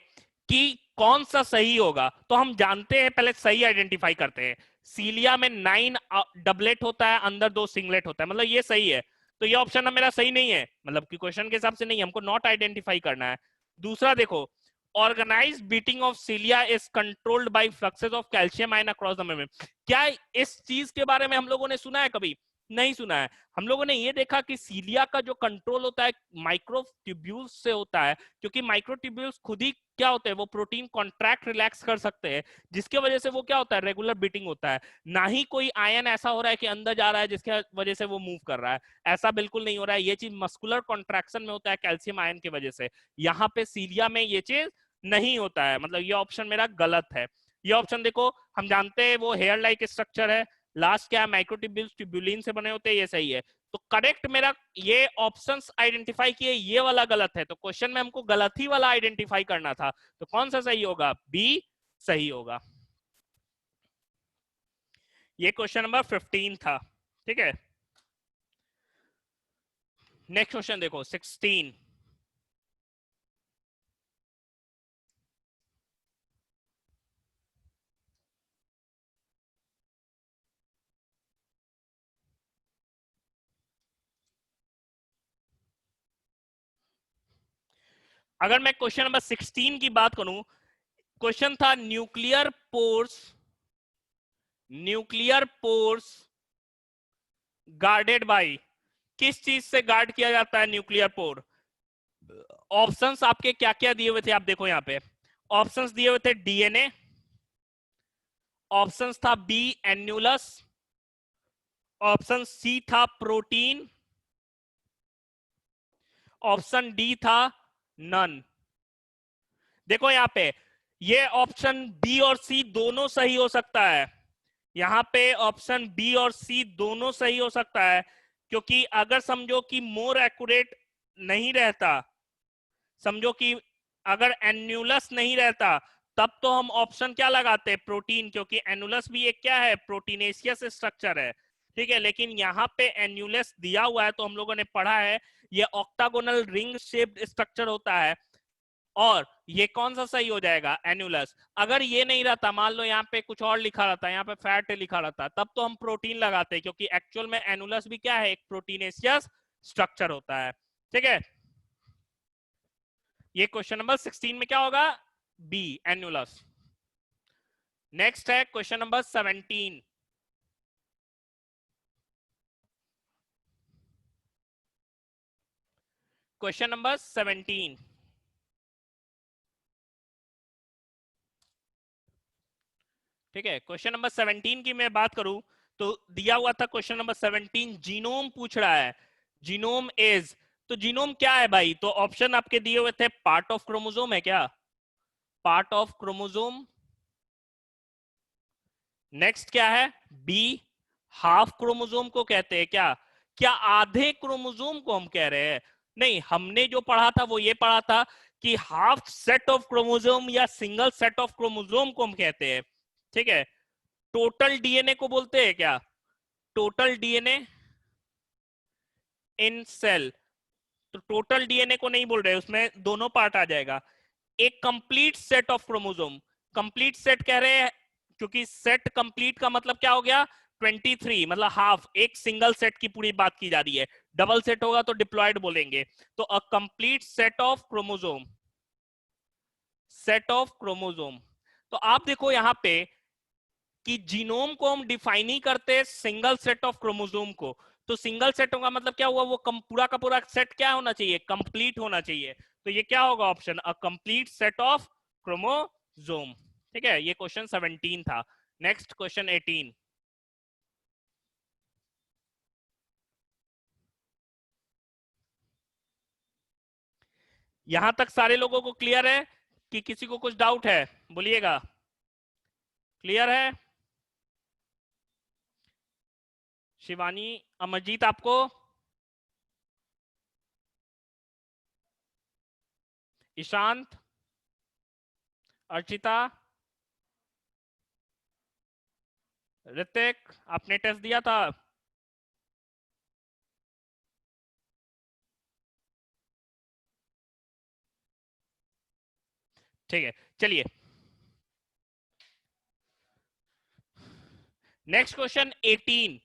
कि कौन सा सही होगा, तो हम जानते हैं, पहले सही आइडेंटिफाई करते हैं। सीलिया में 9 डबलेट होता है, अंदर 2 सिंगलेट होता है, मतलब ये सही है। तो ये ऑप्शन मेरा सही नहीं है, मतलब कि क्वेश्चन के हिसाब से नहीं है, हमको नॉट आइडेंटिफाई करना है। दूसरा देखो, organize beating of cilia is controlled by fluxes of calcium ion across the membrane. क्या इस चीज के बारे में हम लोगों ने सुना है? कभी नहीं सुना है। हम लोगों ने ये देखा कि सीलिया का जो कंट्रोल होता है माइक्रोट्यूब्यूल्स से होता है, क्योंकि माइक्रोट्यूब्यूल्स खुद ही क्या होते हैं, वो प्रोटीन कॉन्ट्रैक्ट रिलैक्स कर सकते हैं, जिसके वजह से वो क्या होता है, रेगुलर बीटिंग होता है। ना ही कोई आयन ऐसा हो रहा है कि अंदर जा रहा है जिसके वजह से वो मूव कर रहा है, ऐसा बिल्कुल नहीं हो रहा है। ये चीज मस्कुलर कॉन्ट्रैक्शन में होता है कैल्शियम आयन की वजह से। यहाँ पे सीलिया में ये चीज नहीं होता है, मतलब ये ऑप्शन मेरा गलत है। ये ऑप्शन देखो, हम जानते हैं वो हेयर लाइक स्ट्रक्चर है, लास्ट क्या है, माइक्रोट्यूब्यूल्स ट्यूब्यूलिन से बने होते हैं, ये सही है। तो करेक्ट मेरा ये ऑप्शंस आइडेंटिफाई किए, ये वाला गलत है, तो क्वेश्चन में हमको गलत ही वाला आइडेंटिफाई करना था। तो कौन सा सही होगा, बी सही होगा। ये क्वेश्चन नंबर 15 था, ठीक है। नेक्स्ट क्वेश्चन देखो 16। अगर मैं क्वेश्चन नंबर 16 की बात करूं, क्वेश्चन था न्यूक्लियर पोर्स गार्डेड बाय, किस चीज से गार्ड किया जाता है न्यूक्लियर पोर? ऑप्शंस आपके क्या क्या दिए हुए थे, आप देखो यहां पे ऑप्शंस दिए हुए थे, डीएनए, ऑप्शंस था बी एन्युलस, ऑप्शन सी था प्रोटीन, ऑप्शन डी था नन। देखो यहां पे ये ऑप्शन बी और सी दोनों सही हो सकता है, यहां पे ऑप्शन बी और सी दोनों सही हो सकता है, क्योंकि अगर समझो कि मोर एक्यूरेट नहीं रहता, समझो कि अगर एन्यूलस नहीं रहता तब तो हम ऑप्शन क्या लगाते, प्रोटीन, क्योंकि एन्यूलस भी एक क्या है, प्रोटीनेशियस स्ट्रक्चर है, ठीक है। लेकिन यहाँ पे एन्यूलस दिया हुआ है तो हम लोगों ने पढ़ा है ये ऑक्टागोनल रिंग शेप्ड स्ट्रक्चर होता है, और ये कौन सा सही हो जाएगा, एन्यूलस। अगर ये नहीं रहता, मान लो यहाँ पे कुछ और लिखा रहता, यहाँ पे फैट लिखा रहता, तब तो हम प्रोटीन लगाते, क्योंकि एक्चुअल में एन्यूलस भी क्या है, एक प्रोटीनेशियस स्ट्रक्चर होता है, ठीक है। ये क्वेश्चन नंबर 16 में क्या होगा, बी, एन्यूलस। नेक्स्ट है क्वेश्चन नंबर 17। क्वेश्चन नंबर 17, ठीक है। क्वेश्चन नंबर 17 की मैं बात करूं तो दिया हुआ था क्वेश्चन नंबर 17, जीनोम पूछ रहा है, जीनोम इज, तो जीनोम क्या है भाई, तो ऑप्शन आपके दिए हुए थे, पार्ट ऑफ क्रोमोसोम है क्या, पार्ट ऑफ क्रोमोसोम। नेक्स्ट क्या है, बी, हाफ क्रोमोसोम को कहते हैं क्या, क्या आधे क्रोमोसोम को हम कह रहे हैं, नहीं, हमने जो पढ़ा था वो ये पढ़ा था कि हाफ सेट ऑफ क्रोमोसोम या सिंगल सेट ऑफ क्रोमोसोम को हम कहते हैं, ठीक है। टोटल डीएनए को बोलते हैं क्या, टोटल डीएनए इन सेल, तो टोटल डीएनए को नहीं बोल रहे, उसमें दोनों पार्ट आ जाएगा। एक complete set of chromosome, complete set कह रहे हैं क्योंकि सेट कंप्लीट का मतलब क्या हो गया, 23, मतलब हाफ, एक सिंगल सेट की पूरी बात की जा रही है, डबल सेट होगा तो डिप्लॉयड बोलेंगे। तो a complete set of chromosome, set of chromosome. तो आप देखो यहां पे कि जीनोम को हम डिफाइन ही करते हैं सिंगल सेट ऑफ क्रोमोसोम को, तो सिंगल सेट होगा मतलब क्या हुआ, वो पूरा का पूरा सेट क्या होना चाहिए, कंप्लीट होना चाहिए, तो ये क्या होगा option, a complete set of chromosome, ठीक है। ये क्वेश्चन 17 था। Next question 18। यहां तक सारे लोगों को क्लियर है कि किसी को कुछ डाउट है, बोलिएगा, क्लियर है। शिवानी, अमरजीत, आपको, ईशांत, अर्चिता, ऋतिक, आपने टेस्ट दिया था, ठीक है। चलिए नेक्स्ट क्वेश्चन 18।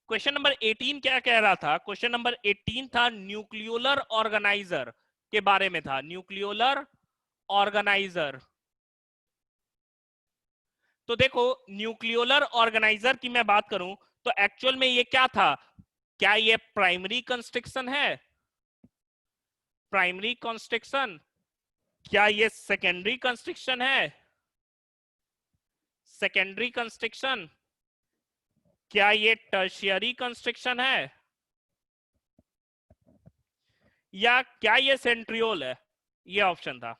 क्वेश्चन नंबर 18 क्या कह रहा था, क्वेश्चन नंबर 18 था न्यूक्लियोलर ऑर्गेनाइजर के बारे में था, न्यूक्लियोलर ऑर्गेनाइजर। तो देखो न्यूक्लियोलर ऑर्गेनाइजर की मैं बात करूं तो एक्चुअल में ये क्या था, क्या ये प्राइमरी कंस्ट्रक्शन है, प्राइमरी कंस्ट्रक्शन, क्या ये सेकेंडरी कंस्ट्रक्शन है, सेकेंडरी कंस्ट्रक्शन, क्या ये टर्शियरी कंस्ट्रक्शन है, या क्या ये सेंट्रियोल है, ये ऑप्शन था।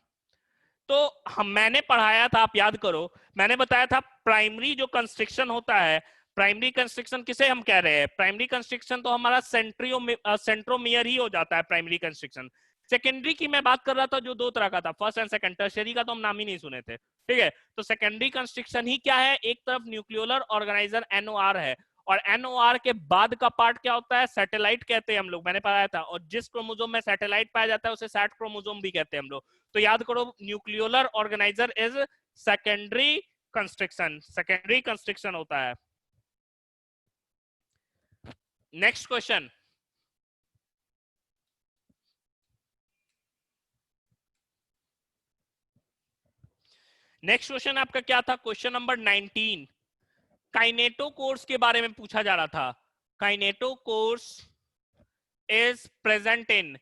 तो मैंने पढ़ाया था, आप याद करो, मैंने बताया था प्राइमरी जो कंस्ट्रक्शन होता है, प्राइमरी कंस्ट्रक्शन किसे हम कह रहे हैं, प्राइमरी कंस्ट्रक्शन तो हमारा सेंट्रोमियर ही हो जाता है प्राइमरी कंस्ट्रक्शन। सेकेंडरी की मैं बात कर रहा था जो दो तरह का था, फर्स्ट एंड सेकंड, टर्शियरी का तो हम नाम ही नहीं सुने थे, ठीक है। तो सेकेंडरी कंस्ट्रक्शन ही क्या है, एक तरफ न्यूक्लियोलर ऑर्गेनाइजर एनओआर है, और एनओआर के बाद का पार्ट क्या होता है, सैटेलाइट कहते हैं हम लोग, मैंने पढ़ाया था, और जिस क्रोमोसोम में सैटेलाइट पाया जाता है उसे सैट क्रोमोसोम भी कहते हैं हम लोग। तो याद करो nucleolar organiser is secondary constriction, secondary constriction होता है। नेक्स्ट क्वेश्चन, नेक्स्ट क्वेश्चन आपका क्या था, क्वेश्चन नंबर 19, काइनेटोकोर्स के बारे में पूछा जा रहा था, काइनेटोकोर्स इज प्रेजेंट इन,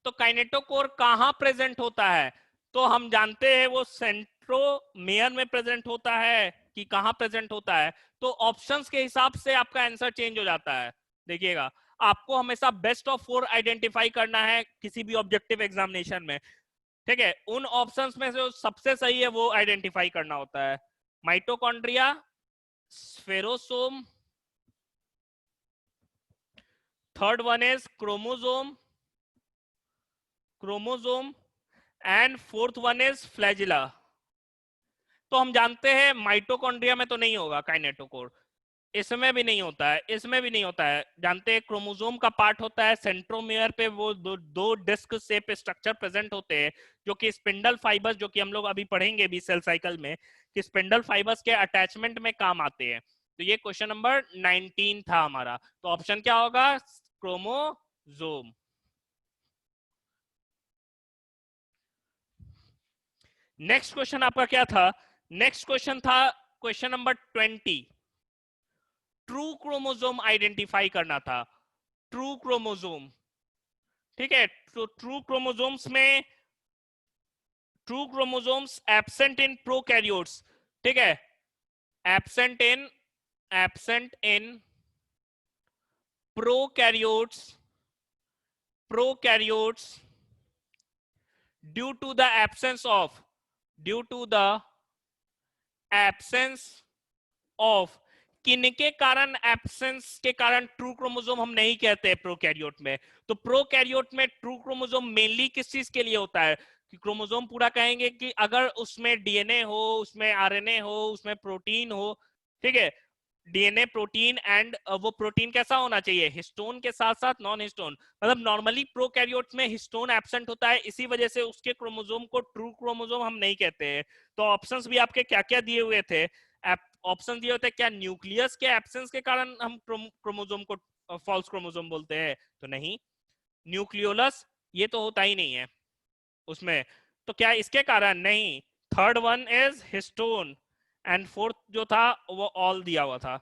तो काइनेटोकोर कहां प्रेजेंट होता है, तो हम जानते हैं वो सेंट्रोमियर में प्रेजेंट होता है कि कहां प्रेजेंट होता है, तो ऑप्शंस के हिसाब से आपका आंसर चेंज हो जाता है। देखिएगा, आपको हमेशा बेस्ट ऑफ 4 आइडेंटिफाई करना है किसी भी ऑब्जेक्टिव एग्जामिनेशन में, ठीक है। उन ऑप्शंस में से जो सबसे सही है वो आइडेंटिफाई करना होता है, mitochondria, spherosome, third one is chromosome, chromosome, and fourth one is flagella. तो हम जानते हैं माइटोकॉन्ड्रिया में तो नहीं होगा काइनेटोकोर, इसमें भी नहीं होता है, इसमें भी नहीं होता है। जानते हैं क्रोमोसोम का पार्ट होता है सेंट्रोमियर पे, वो दो डिस्क शेप स्ट्रक्चर प्रेजेंट होते हैं जो कि स्पिंडल फाइबर्स, जो कि हम लोग अभी पढ़ेंगे भी सेल साइकिल में, कि स्पिंडल फाइबर्स के अटैचमेंट में काम आते हैं। तो ये क्वेश्चन नंबर 19 था हमारा। तो ऑप्शन क्या होगा? क्रोमोसोम। नेक्स्ट क्वेश्चन आपका क्या था? नेक्स्ट क्वेश्चन था question number 20। True chromosome identify करना था, ट्रू क्रोमोसोम। ठीक है, तो ट्रू क्रोमोसोम्स में, true chromosomes absent in prokaryotes. ठीक है, absent in prokaryotes, prokaryotes due to the absence of, due to the absence of, किनके कारण, एब्सेंस के कारण ट्रू क्रोमोसोम हम नहीं कहते प्रोकैरियोट में। तो प्रोकैरियोट में ट्रू क्रोमोसोम मेनली किस चीज के लिए होता है? कि क्रोमोसोम पूरा कहेंगे कि अगर उसमें डीएनए हो, उसमें आरएनए हो, उसमें प्रोटीन हो, ठीक है, डीएनए प्रोटीन, एंड वो प्रोटीन कैसा होना चाहिए? हिस्टोन के साथ साथ नॉन हिस्टोन। मतलब नॉर्मली प्रोकैरियोट्स में हिस्टोन एब्सेंट होता है, इसी वजह से उसके क्रोमोसोम को ट्रू क्रोमोसोम हम नहीं कहते हैं। तो ऑप्शंस भी आपके क्या क्या दिए हुए थे? ऑप्शन दिए होते हैं, क्या न्यूक्लियस के एब्सेंस के कारण हम क्रोमोसोम को फॉल्स क्रोमोसोम बोलते हैं? तो नहीं, न्यूक्लियोलस ये तो होता ही नहीं है उसमें। तो क्या इसके कारण? नहीं। Third one is histone, and fourth जो था वो ऑल दिया हुआ था।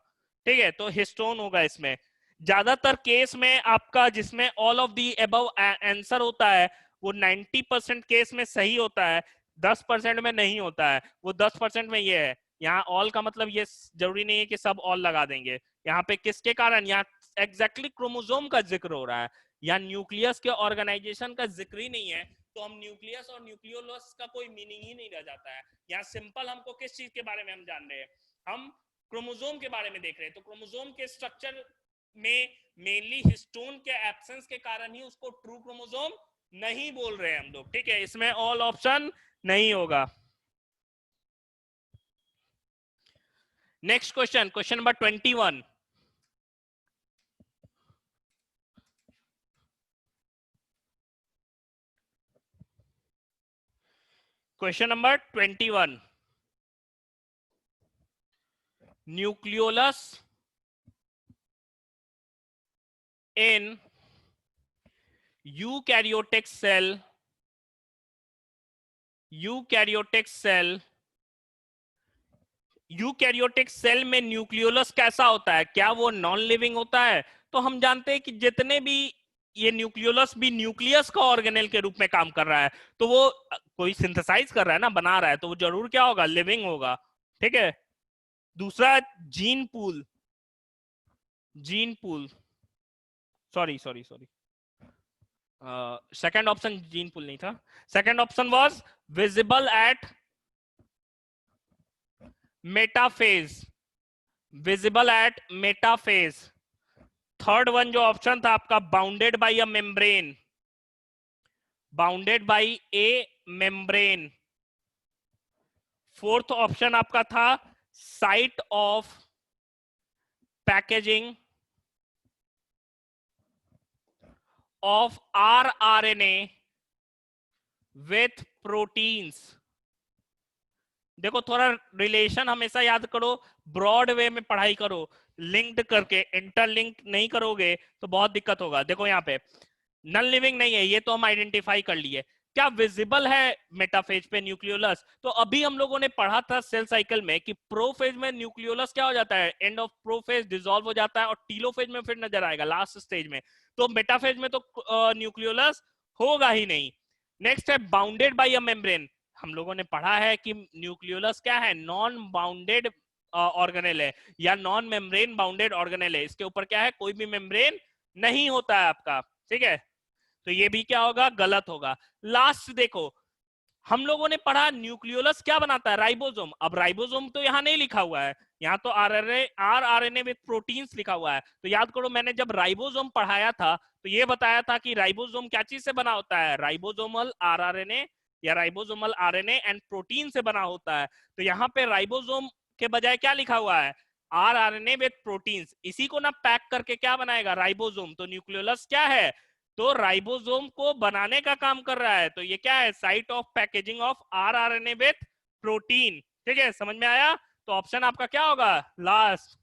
ठीक है, तो हिस्टोन होगा इसमें। ज्यादातर केस में आपका जिसमें all of the above answer होता है, वो 90% केस में सही होता है, 10% में नहीं होता है। वो 10% में ये है, यहाँ ऑल का मतलब ये जरूरी नहीं है कि सब ऑल लगा देंगे। यहाँ पे किसके कारण? यहाँ एग्जैक्टली क्रोमोसोम का जिक्र हो रहा है, यहाँ न्यूक्लियस के ऑर्गेनाइजेशन का जिक्र ही नहीं है। तो हम न्यूक्लियस और न्यूक्लियोलस का कोई मीनिंग ही नहीं रह जाता है। यहाँ सिंपल हमको किस चीज के बारे में हम जान रहे हैं? हम क्रोमोसोम के बारे में देख रहे हैं। तो क्रोमोसोम के स्ट्रक्चर में मेनली हिस्टोन के एब्सेंस के कारण ही उसको ट्रू क्रोमोसोम नहीं बोल रहे हैं हम लोग। ठीक है, इसमें ऑल ऑप्शन नहीं होगा। Next question, question number 21। Question number 21। न्यूक्लियोलस in eukaryotic cell, eukaryotic cell में न्यूक्लियोलस कैसा होता है? क्या वो नॉन लिविंग होता है? तो हम जानते हैं कि जितने भी ये न्यूक्लियोलस भी न्यूक्लियस का ऑर्गेनेल के रूप में काम कर रहा है, तो वो कोई सिंथेसाइज कर रहा है ना, बना रहा है, तो वो जरूर क्या होगा? लिविंग होगा। ठीक है, दूसरा gene pool, sorry sorry sorry, second option gene pool नहीं था। Second option was visible at metaphase, visible at metaphase. Third one जो ऑप्शन था आपका, bounded by a membrane, bounded by A membrane. Fourth option आपका था site of packaging of rRNA with proteins. देखो थोड़ा relation हमेशा याद करो, ब्रॉड वे में पढ़ाई करो, लिंक्ड करके, इंटरलिंक नहीं करोगे तो बहुत दिक्कत होगा। देखो यहाँ पे नॉन लिविंग नहीं है, ये तो हम आइडेंटिफाई कर लिए। क्या विजिबल है मेटाफेज पे न्यूक्लियोलस? तो अभी हम लोगों ने पढ़ा था सेल साइकिल में कि प्रोफेज में न्यूक्लियोलस क्या हो जाता है? एंड ऑफ प्रोफेज डिसॉल्व हो जाता है, और टीलोफेज में फिर नजर आएगा लास्ट स्टेज में। तो मेटाफेज में तो न्यूक्लियोलस होगा ही नहीं। नेक्स्ट है बाउंडेड बाय अ मेम्ब्रेन। हम लोगों ने पढ़ा है कि न्यूक्लियोलस क्या है? नॉन बाउंडेड ऑर्गेनेल है, या नॉन मेम्ब्रेन बाउंडेड ऑर्गेनेल है। इसके ऊपर क्या है? कोई भी मेम्ब्रेन नहीं होता है आपका। ठीक है, तो ये भी क्या होगा? गलत होगा। लास्ट देखो, हम लोगों ने पढ़ा न्यूक्लियोलस क्या बनाता है? राइबोसोम। अब राइबोसोम तो यहाँ नहीं लिखा हुआ है, यहाँ तो आरआरएनए विद प्रोटीन्स लिखा हुआ है। तो याद करो, मैंने जब राइबोसोम पढ़ाया था तो ये बताया था कि राइबोसोम क्या चीज से बना होता है? राइबोसोमल आरआरएनए या राइबोसोमल आरएनए एंड प्रोटीन से बना होता है। तो यहाँ पे राइबोसोम के बजाय क्या लिखा हुआ है, आरएनए विद प्रोटीन्स, इसी को ना पैक करके क्या बनाएगा, राइबोसोम। तो न्यूक्लियोलस क्या है, तो राइबोसोम को बनाने का काम कर रहा है। तो ये क्या है, site of packaging of RNA with protein. ठीक है, समझ में आया। तो ऑप्शन आपका क्या होगा, लास्ट।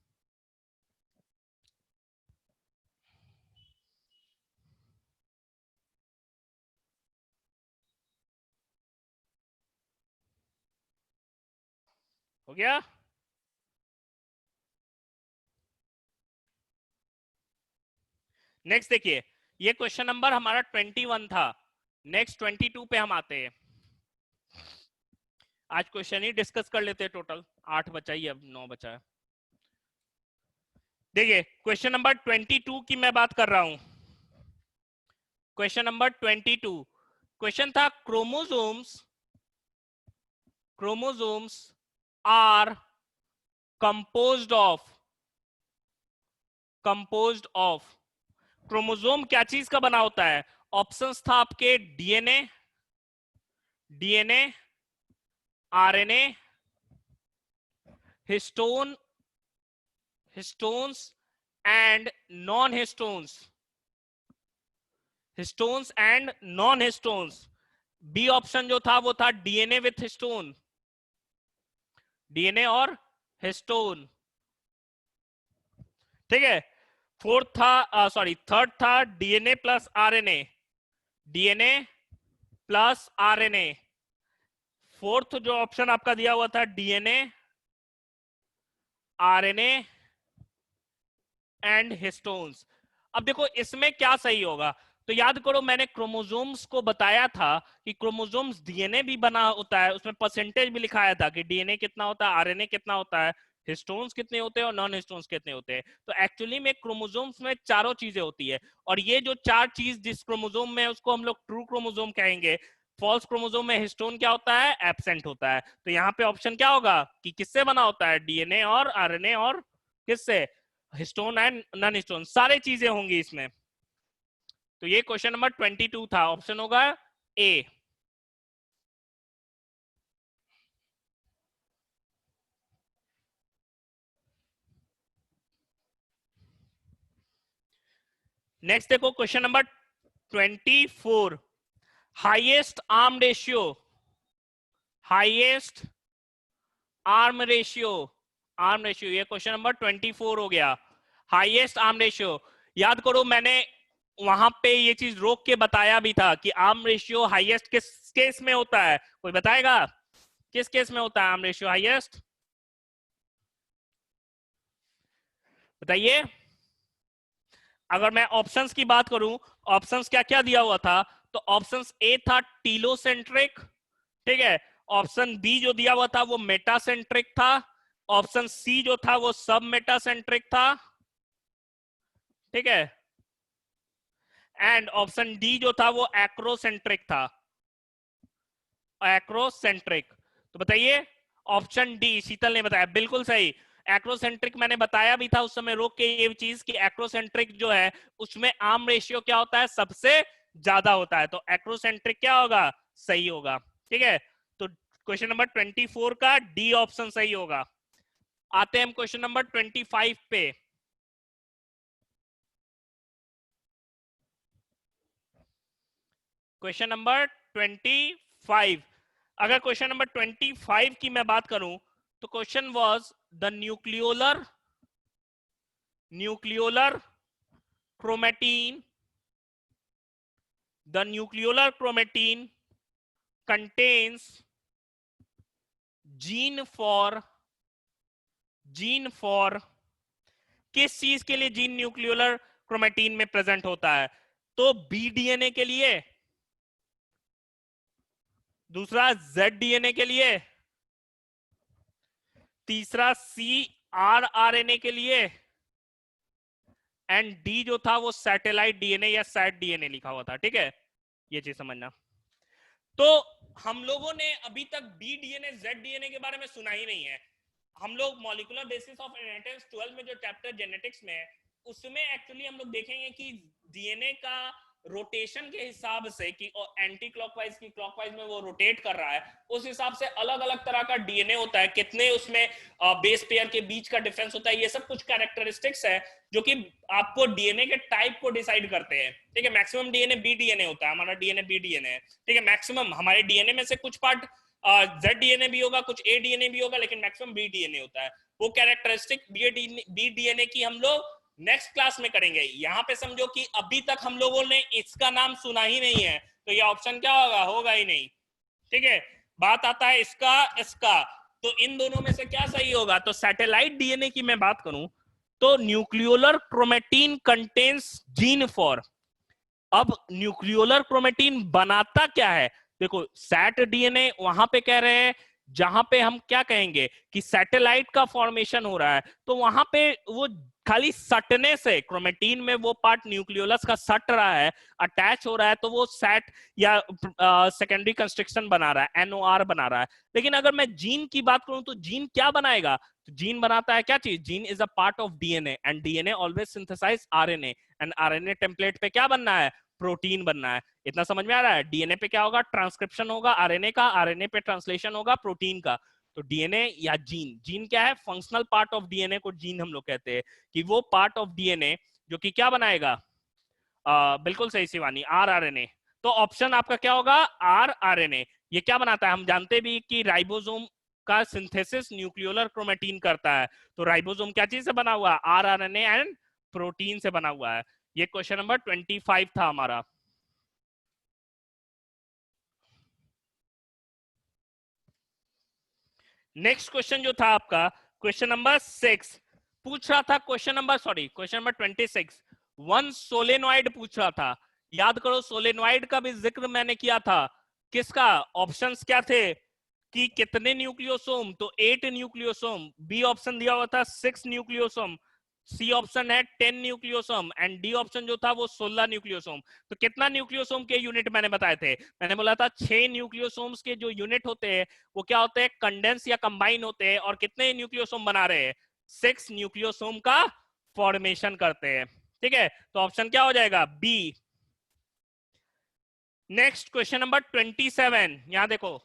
हो गया। नेक्स्ट देखिए, ये क्वेश्चन नंबर हमारा 21 था। नेक्स्ट 22 पे हम आते हैं। आज क्वेश्चन ही डिस्कस कर लेते हैं, टोटल 8 बचा ही, अब 9 बचा है। देखिए क्वेश्चन नंबर 22 की मैं बात कर रहा हूं। क्वेश्चन नंबर 22 क्वेश्चन था, chromosomes are composed of chromosome क्या चीज का बना होता है। ऑप्शंस था आपके DNA, RNA, histones and non histones. B option जो था वो था डीएनए विथ हिस्टोन, डीएनए और हिस्टोन। ठीक है, थर्ड था डीएनए प्लस आरएनए। फोर्थ जो ऑप्शन आपका दिया हुआ था डीएनए, आरएनए एंड हिस्टोन्स। अब देखो इसमें क्या सही होगा, तो याद करो मैंने क्रोमोसोम्स को बताया था कि क्रोमोसोम्स डीएनए भी बना होता है, उसमें परसेंटेज भी लिखाया था कि डीएनए कितना होता है, आरएनए कितना होता है, हिस्टोन्स कितने होते हैं और नॉन हिस्टोन्स कितने होते हैं। तो एक्चुअली में क्रोमोसोम्स में चारों चीजें होती है, और ये जो चार चीज जिस क्रोमोसोम में, उसको हम लोग ट्रू क्रोमोसोम कहेंगे। फॉल्स क्रोमोसोम में हिस्टोन क्या होता है, एब्सेंट होता है। तो यहाँ पे ऑप्शन क्या होगा कि किससे बना होता है, डीएनए और आरएनए और किससे, हिस्टोन एंड नॉन हिस्टोन, सारी चीजें होंगी इसमें। तो ये क्वेश्चन नंबर 22 था, ऑप्शन होगा ए। नेक्स्ट देखो question number 24, highest arm ratio, ये क्वेश्चन नंबर 24 हो गया। हाईएस्ट आर्म रेशियो, याद करो मैंने वहां पे ये चीज रोक के बताया भी था कि आर्म रेशियो हाईएस्ट किस केस में होता है, कोई बताएगा किस केस में होता है आर्म रेशियो हाईएस्ट, बताइए। अगर मैं ऑप्शंस की बात करूं, ऑप्शंस क्या क्या दिया हुआ था, तो ऑप्शंस ए था टीलोसेंट्रिक, ठीक है। ऑप्शन बी जो दिया हुआ था वो मेटासेंट्रिक था। ऑप्शन सी जो था वो सब मेटासेंट्रिक था, ठीक है। एंड ऑप्शन डी जो था वो एक्रोसेंट्रिक था, एक्रोसेंट्रिक। तो बताइए, ऑप्शन डी शीतल ने बताया बिल्कुल सही। एक्रोसेंट्रिक मैंने बताया भी था उस समय रोक के ये चीज कि एक्रोसेंट्रिक जो है उसमें आर्म रेशियो क्या होता है, सबसे ज्यादा होता है। तो एक्रोसेंट्रिक क्या होगा, सही होगा, ठीक है। तो क्वेश्चन नंबर 24 का डी ऑप्शन सही होगा। आते हैं हम क्वेश्चन नंबर 25 पे। क्वेश्चन नंबर 25, अगर क्वेश्चन नंबर 25 की मैं बात करूं, तो question was the nucleolar chromatin the nucleolar chromatin contains gene for किस चीज के लिए जीन न्यूक्लियोलर क्रोमेटीन में प्रेजेंट होता है, तो बी डीएनए के लिए, दूसरा जेड डीएनए के लिए, तीसरा सी आरएनए के लिए, एंड डी जो था वो सैटेलाइट डीएनए या सैट डीएनए लिखा हुआ था, ठीक है। ये चीज समझना। तो हम लोगों ने अभी तक बी डीएनए जेड डीएनए के बारे में सुना ही नहीं है। हम लोग मॉलिक्यूलर बेसिस ऑफ इनहेरिटेंस 12 में जो चैप्टर जेनेटिक्स में है, उसमें एक्चुअली हम लोग देखेंगे कि डीएनए का रोटेशन के हिसाब से कि एंटी क्लॉकवाइज की क्लॉकवाइज में वो रोटेट कर रहा है, उस हिसाब से अलग अलग तरह का डीएनए होता है, कितने उसमें बेस पेयर के बीच का डिफरेंस होता है, ये सब कुछ कैरेक्टरिस्टिक्स है जो कि आपको डीएनए के टाइप को डिसाइड करते हैं। ठीक है, मैक्सिमम डीएनए बी डीएनए होता है, हमारा डीएनए बी डीएनए है। ठीक है, मैक्सिमम हमारे डीएनए में से कुछ पार्ट जेड डीएनए भी होगा, कुछ ए डीएनए भी होगा, लेकिन मैक्सिमम बी डीएनए होता है। वो कैरेक्टरिस्टिक बी डीएनए की हम लोग नेक्स्ट क्लास में करेंगे। यहां पे समझो कि अभी तक हम लोगों ने इसका नाम सुना ही नहीं है, तो ये ऑप्शन क्या होगा, होगा ही नहीं। ठीक है, बात आता है इसका इसका, तो इन दोनों में से क्या सही होगा? तो सैटेलाइट डीएनए की मैं बात करूं तो nucleolar chromatin contains gene for. अब न्यूक्लियोलर क्रोमेटिन बनाता क्या है? देखो सैट डीएनए वहां पे कह रहे हैं जहां पे हम क्या कहेंगे कि सैटेलाइट का फॉर्मेशन हो रहा है, तो वहां पे वो खाली सटने से क्रोमेटिन में वो पार्ट न्यूक्लियोलस का सट रहा है, अटैच हो रहा है, तो वो सैट या सेकेंडरी कंस्ट्रक्शन बना रहा है, एनओआर बना रहा है। लेकिन अगर मैं जीन की बात करूं तो जीन क्या बनाएगा? तो जीन बनाता है क्या चीज? Gene is a part of DNA and DNA always synthesize RNA, and RNA template पे क्या बनना है? प्रोटीन बनना है। इतना समझ में आ रहा है? डीएनए पे क्या होगा? ट्रांसक्रिप्शन होगा आरएनए का, आरएनए पे ट्रांसलेशन होगा प्रोटीन का। तो डीएनए या जीन, जीन क्या है? फंक्शनल पार्ट ऑफ डीएनए को जीन हम लोग कहते हैं, कि वो पार्ट ऑफ डीएनए जो कि क्या बनाएगा? बिल्कुल सही शिवानी, आर आरएनए। तो ऑप्शन आपका क्या होगा? Are RNA. ये क्या बनाता है? हम जानते भी कि राइबोसोम का सिंथेसिस न्यूक्लियोलर क्रोमेटिन करता है, तो राइबोसोम क्या चीज से बना हुआ है? आर आरएनए एंड प्रोटीन से बना हुआ है। ये क्वेश्चन नंबर 25 था हमारा। नेक्स्ट क्वेश्चन जो था आपका क्वेश्चन नंबर 6 पूछ रहा था, क्वेश्चन नंबर 26 वन सोलेनॉइड पूछ रहा था। याद करो सोलेनॉइड का भी जिक्र मैंने किया था। किसका? ऑप्शंस क्या थे कि कितने न्यूक्लियोसोम? तो 8 न्यूक्लियोसोम। बी ऑप्शन दिया हुआ था 6 न्यूक्लियोसोम। सी ऑप्शन है 10 न्यूक्लियोसोम एंड डी ऑप्शन जो था वो 16 न्यूक्लियोसोम। तो कितना न्यूक्लियोसोम के यूनिट मैंने बताए थे? मैंने बोला था 6 न्यूक्लियोसोम्स के जो यूनिट होते हैं वो क्या होते हैं? कंडेंस या कंबाइन होते हैं, और कितने न्यूक्लियोसोम बना रहे हैं? 6 न्यूक्लियोसोम का फॉर्मेशन करते हैं। ठीक है, तो ऑप्शन क्या हो जाएगा? बी। नेक्स्ट क्वेश्चन नंबर 27, यहां देखो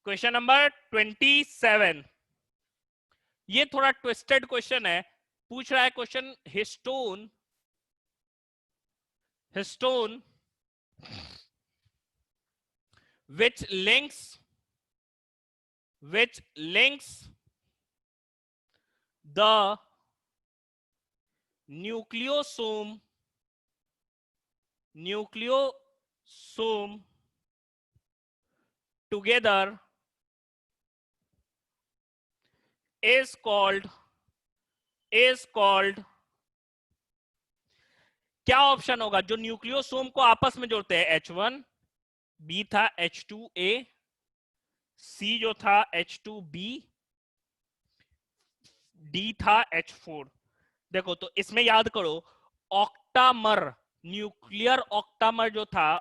क्वेश्चन नंबर 27, ये थोड़ा ट्विस्टेड क्वेश्चन है। पूछ रहा है question, histone which links the nucleosome together is called क्या ऑप्शन होगा जो न्यूक्लियोसोम को आपस में जोड़ते हैं? H1, बी था H2A, सी जो था H2B, डी था H4। देखो तो इसमें याद करो, ऑक्टामर, न्यूक्लियर ऑक्टामर जो था,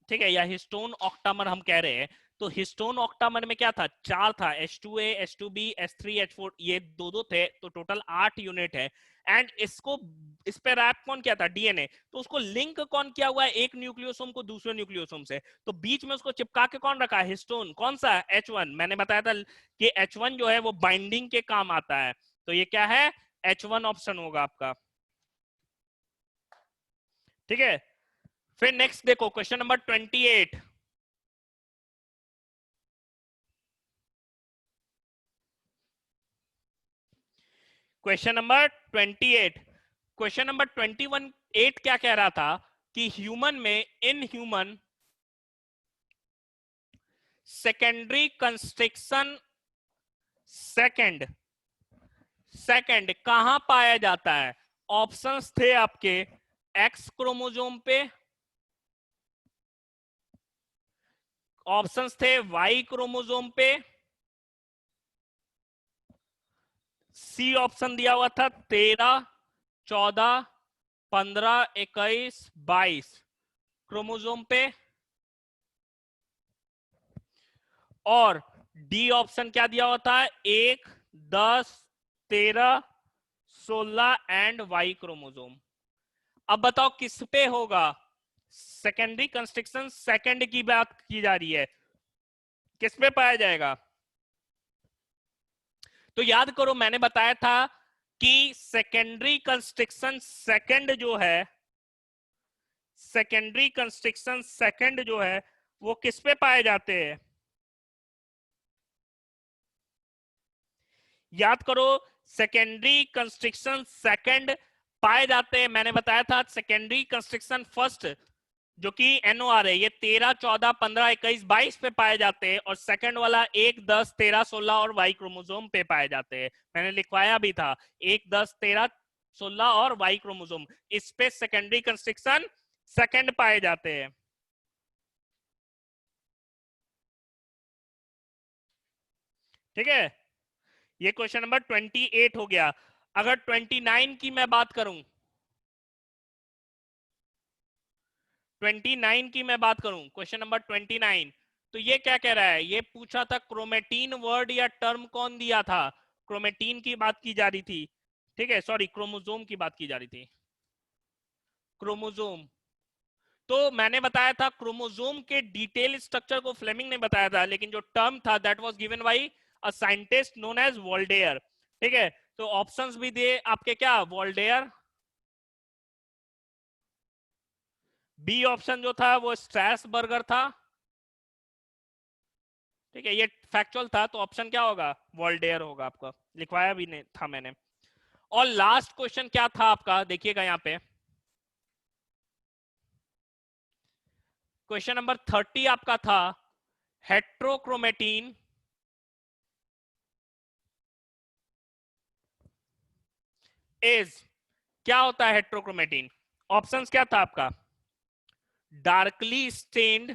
ठीक है, या हिस्टोन ऑक्टामर हम कह रहे हैं, तो हिस्टोन ऑक्टामर में क्या था? 4 था, H2A, H2B, H3, H4, ये दो थे, तो टोटल 8 यूनिट है। एंड इसको, इस पे रैप कौन किया था? डीएनए। तो उसको लिंक कौन किया हुआ है एक न्यूक्लियोसोम को दूसरे न्यूक्लियोसोम से? तो बीच में उसको चिपका के कौन रखा है? हिस्टोन। कौन सा? H1। मैंने बताया था कि H1 जो है वो बाइंडिंग के काम आता है, तो ये क्या है? H1 ऑप्शन होगा आपका। ठीक है, फिर नेक्स्ट देखो question number 28। Question number 28, question number 21 क्या कह रहा था कि ह्यूमन में, in human secondary constriction second कहां पाया जाता है? ऑप्शंस थे आपके एक्स क्रोमोसोम पे, ऑप्शंस थे वाई क्रोमोसोम पे, सी ऑप्शन दिया हुआ था 13, 14, 15, 21, 22 क्रोमोसोम पे, और डी ऑप्शन क्या दिया हुआ था? 1, 10, 13, 16 एंड वाई क्रोमोसोम। अब बताओ किस पे होगा? सेकेंडरी कंस्ट्रक्शन सेकंड की बात की जा रही है, किस पे पाया जाएगा? तो याद करो मैंने बताया था कि सेकेंडरी कंस्ट्रक्शन सेकंड जो है, सेकेंडरी कंस्ट्रक्शन सेकंड जो है वो किस पे पाए जाते हैं? याद करो, सेकेंडरी कंस्ट्रक्शन सेकंड पाए जाते हैं, मैंने बताया था सेकेंडरी कंस्ट्रक्शन फर्स्ट जो कि एनओआर है ये 13, 14, 15, 21, 22 पे पाए जाते हैं, और सेकंड वाला 1, 10, 13, 16 और वाई क्रोमोसोम पे पाए जाते हैं। मैंने लिखवाया भी था 1, 10, 13, 16 और वाई क्रोमोसोम, इस पे सेकेंडरी कंस्ट्रक्शन सेकंड पाए जाते हैं। ठीक है, ये क्वेश्चन नंबर 28 हो गया। अगर 29 की मैं बात करूं, 29 की मैं बात करूं, क्वेश्चन नंबर 29, तो ये क्या कह रहा है? ये पूछा था क्रोमेटीन वर्ड या टर्म कौन दिया था? क्रोमेटीन की बात की जा रही थी, ठीक है, सॉरी क्रोमोसोम की बात की जा रही थी, क्रोमोसोम। तो मैंने बताया था क्रोमोसोम के डिटेल स्ट्रक्चर को फ्लेमिंग ने बताया था, लेकिन जो टर्म था that was given by a scientist known as Waldeyer. ठीक है, तो ऑप्शंस भी दिए आपके, क्या वॉल्डेयर, बी ऑप्शन जो था वो स्ट्रैसबर्गर था, ठीक है, ये फैक्चुअल था, तो ऑप्शन क्या होगा? वॉल्डेयर होगा आपका, लिखवाया भी नहीं था मैंने। और लास्ट क्वेश्चन क्या था आपका, देखिएगा यहां पे क्वेश्चन नंबर 30 आपका था हेट्रोक्रोमेटीन इज, क्या होता है हेट्रोक्रोमेटीन? ऑप्शंस क्या था आपका? Darkly stained,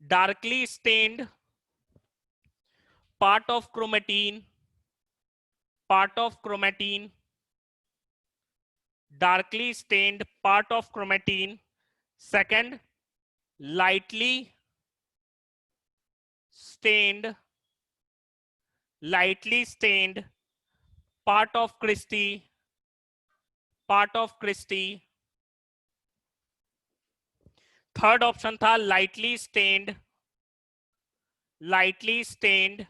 darkly stained, part of chromatin, part of chromatin, darkly stained part of chromatin, second lightly stained, lightly stained part of Christie, part of Christie, third option था lightly stained, lightly stained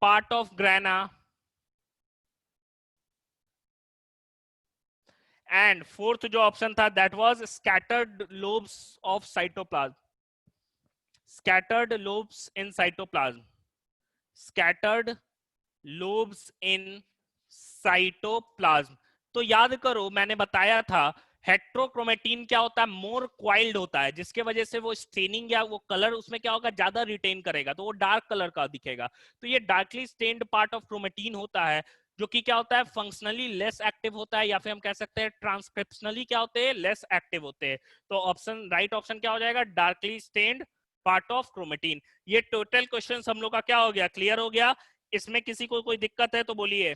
part of Grana, and fourth जो option था that was scattered lobes of cytoplasm, scattered lobes in cytoplasm, scattered lobes in cytoplasm। तो याद करो मैंने बताया था हेट्रोक्रोमेटीन क्या होता है? मोर क्वाइल्ड होता है, जिसके वजह से वो स्टेनिंग या वो कलर उसमें क्या होगा, ज्यादा रिटेन करेगा, तो वो डार्क कलर का दिखेगा। तो ये darkly stained part of chromatin होता है, जो कि क्या होता है, फंक्शनली लेस एक्टिव होता है, या फिर हम कह सकते हैं ट्रांसक्रिप्शनली क्या होते हैं, लेस एक्टिव होते हैं। तो ऑप्शन राइट ऑप्शन क्या हो जाएगा? Darkly stained part of chromatin. ये टोटल क्वेश्चन हम लोग का क्या हो गया, क्लियर हो गया? इसमें किसी को कोई दिक्कत है तो बोलिए।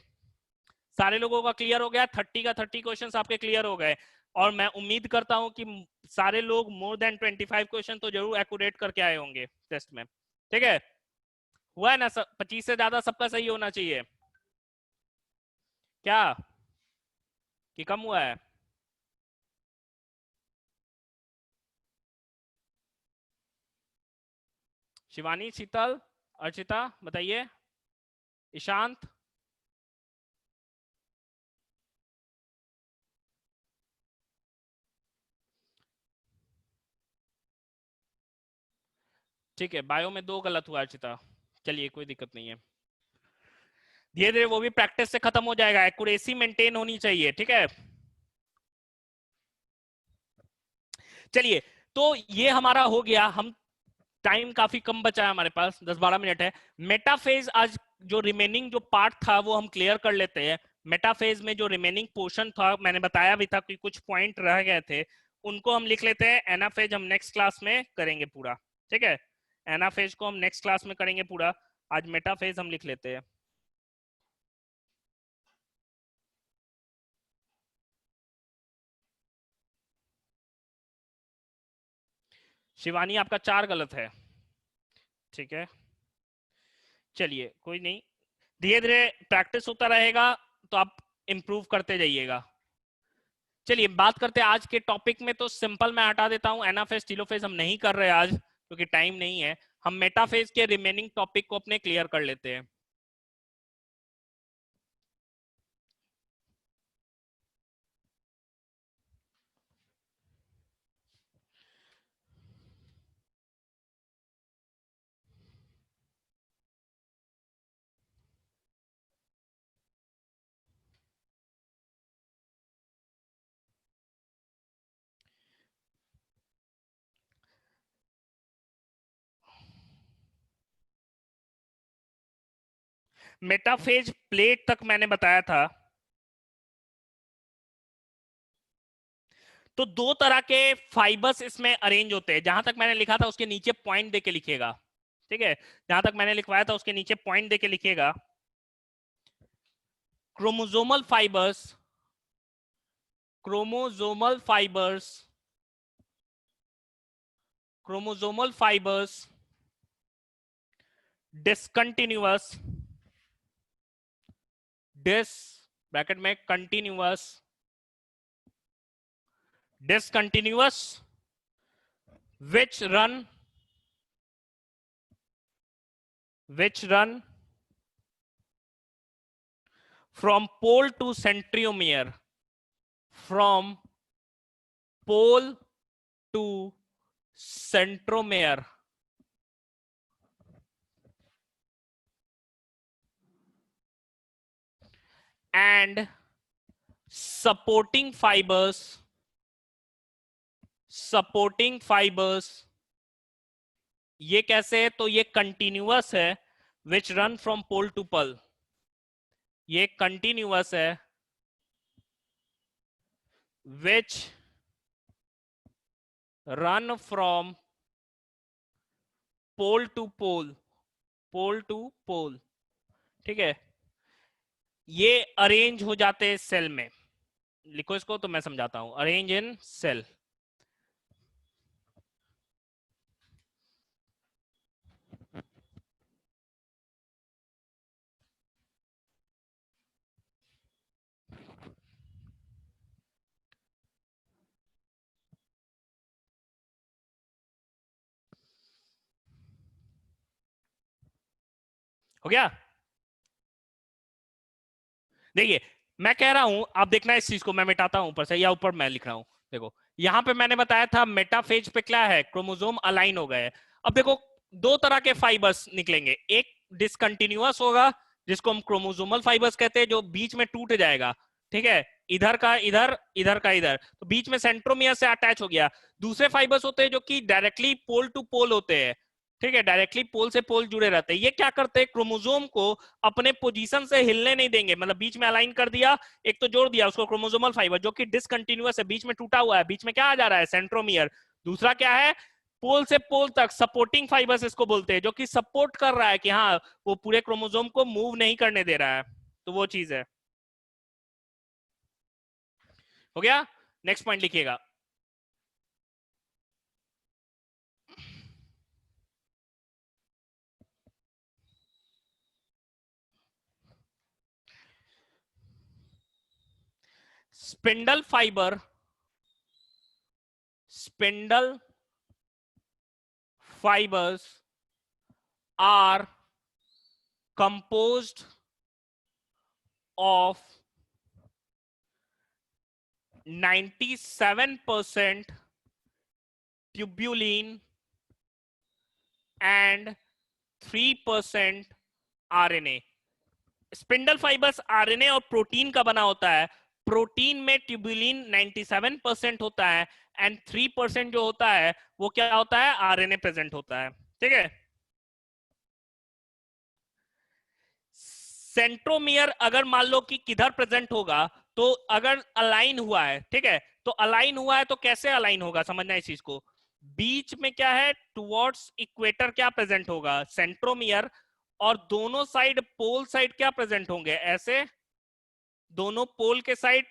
सारे लोगों का क्लियर हो गया? 30 का 30 क्वेश्चंस आपके क्लियर हो गए, और मैं उम्मीद करता हूं कि सारे लोग मोर देन 25 क्वेश्चन तो जरूर एक्यूरेट करके आए होंगे टेस्ट में। ठीक है, हुआ है ना? 25 से ज्यादा सबका सही होना चाहिए क्या, कि कम हुआ है? शिवानी, शीतल, अर्चिता बताइए, ईशांत। ठीक है, बायो में 2 गलत हुआ अर्चिता, चलिए कोई दिक्कत नहीं है, धीरे धीरे वो भी प्रैक्टिस से खत्म हो जाएगा, एक्यूरेसी मेंटेन होनी चाहिए। ठीक है, चलिए, तो ये हमारा हो गया, हम टाइम काफी कम बचा है हमारे पास, 10-12 मिनट है। मेटाफेज आज जो रिमेनिंग जो पार्ट था वो हम क्लियर कर लेते हैं। मेटाफेज में जो रिमेनिंग पोर्शन था मैंने बताया भी था कि कुछ पॉइंट रह गए थे, उनको हम लिख लेते हैं। एनाफेज हम नेक्स्ट क्लास में करेंगे पूरा, ठीक है, एनाफेज को हम नेक्स्ट क्लास में करेंगे पूरा, आज मेटाफेज हम लिख लेते हैं। शिवानी आपका 4 गलत है, ठीक है, चलिए कोई नहीं, धीरे धीरे प्रैक्टिस होता रहेगा तो आप इंप्रूव करते जाइएगा। चलिए बात करते हैं आज के टॉपिक में। तो सिंपल मैं हटा देता हूं, एनाफेज टीलोफेज हम नहीं कर रहे आज क्योंकि टाइम नहीं है। हम मेटाफेज के रिमेनिंग टॉपिक को अपने क्लियर कर लेते हैं। मेटाफेज प्लेट तक मैंने बताया था। तो दो तरह के फाइबर्स इसमें अरेंज होते हैं, जहां तक मैंने लिखा था उसके नीचे पॉइंट देके लिखिएगा, ठीक है। जहां तक मैंने लिखवाया था उसके नीचे पॉइंट देके लिखिएगा। Chromosomal fibres, chromosomal fibres, chromosomal fibres, discontinuous, dis bracket में continuous, discontinuous, which run from pole to centromere, from pole to centromere, and supporting fibers ये कैसे है? तो ये कंटिन्यूअस है, which run from pole to pole, ये continuous है, which run from pole to pole, pole to pole, ठीक है। ये अरेंज हो जाते हैं सेल में। लिखो इसको तो मैं समझाता हूं। अरेंज इन सेल, हो गया। देखिए मैं कह रहा हूं, आप देखना इस चीज को मैं मिटाता हूं ऊपर से, या ऊपर मैं लिख रहा हूं। देखो यहां पे मैंने बताया था मेटाफेज पे क्या है, क्रोमोसोम अलाइन हो गए। अब देखो दो तरह के फाइबर्स निकलेंगे, एक डिसकंटिन्यूअस होगा जिसको हम क्रोमोसोमल फाइबर्स कहते हैं, जो बीच में टूट जाएगा, ठीक है। इधर का इधर, इधर का इधर, तो बीच में सेंट्रोमियर से अटैच हो गया। दूसरे फाइबर्स होते हैं जो कि डायरेक्टली पोल टू पोल होते हैं, ठीक है, डायरेक्टली पोल से पोल जुड़े रहते हैं। ये क्या करते हैं, क्रोमोसोम को अपने पोजीशन से हिलने नहीं देंगे, मतलब बीच में अलाइन कर दिया, एक तो जोड़ दिया उसको क्रोमोसोमल फाइबर, जो कि डिसकंटिन्यूअस है, बीच में टूटा हुआ है, बीच में क्या आ जा रहा है, सेंट्रोमियर। दूसरा क्या है, पोल से पोल तक सपोर्टिंग फाइबर्स इसको बोलते हैं, जो कि सपोर्ट कर रहा है कि हाँ वो पूरे क्रोमोसोम को मूव नहीं करने दे रहा है। तो वो चीज है। हो गया। नेक्स्ट पॉइंट लिखिएगा। Spindle fibre, spindle fibers are composed of 97% tubulin and 3% RNA। Spindle fibres RNA और प्रोटीन का बना होता है। प्रोटीन में ट्यूबुलिन 97% होता है एंड 3% जो होता है वो क्या होता है, आरएनए प्रेजेंट होता है, ठीक है। सेंट्रोमियर अगर मान लो कि किधर प्रेजेंट होगा, तो अगर अलाइन हुआ है, ठीक है, तो अलाइन हुआ है तो कैसे अलाइन होगा, समझना इस चीज को। बीच में क्या है, टुवर्ड्स इक्वेटर क्या प्रेजेंट होगा, सेंट्रोमियर, और दोनों साइड पोल साइड क्या प्रेजेंट होंगे, ऐसे दोनों पोल के साइड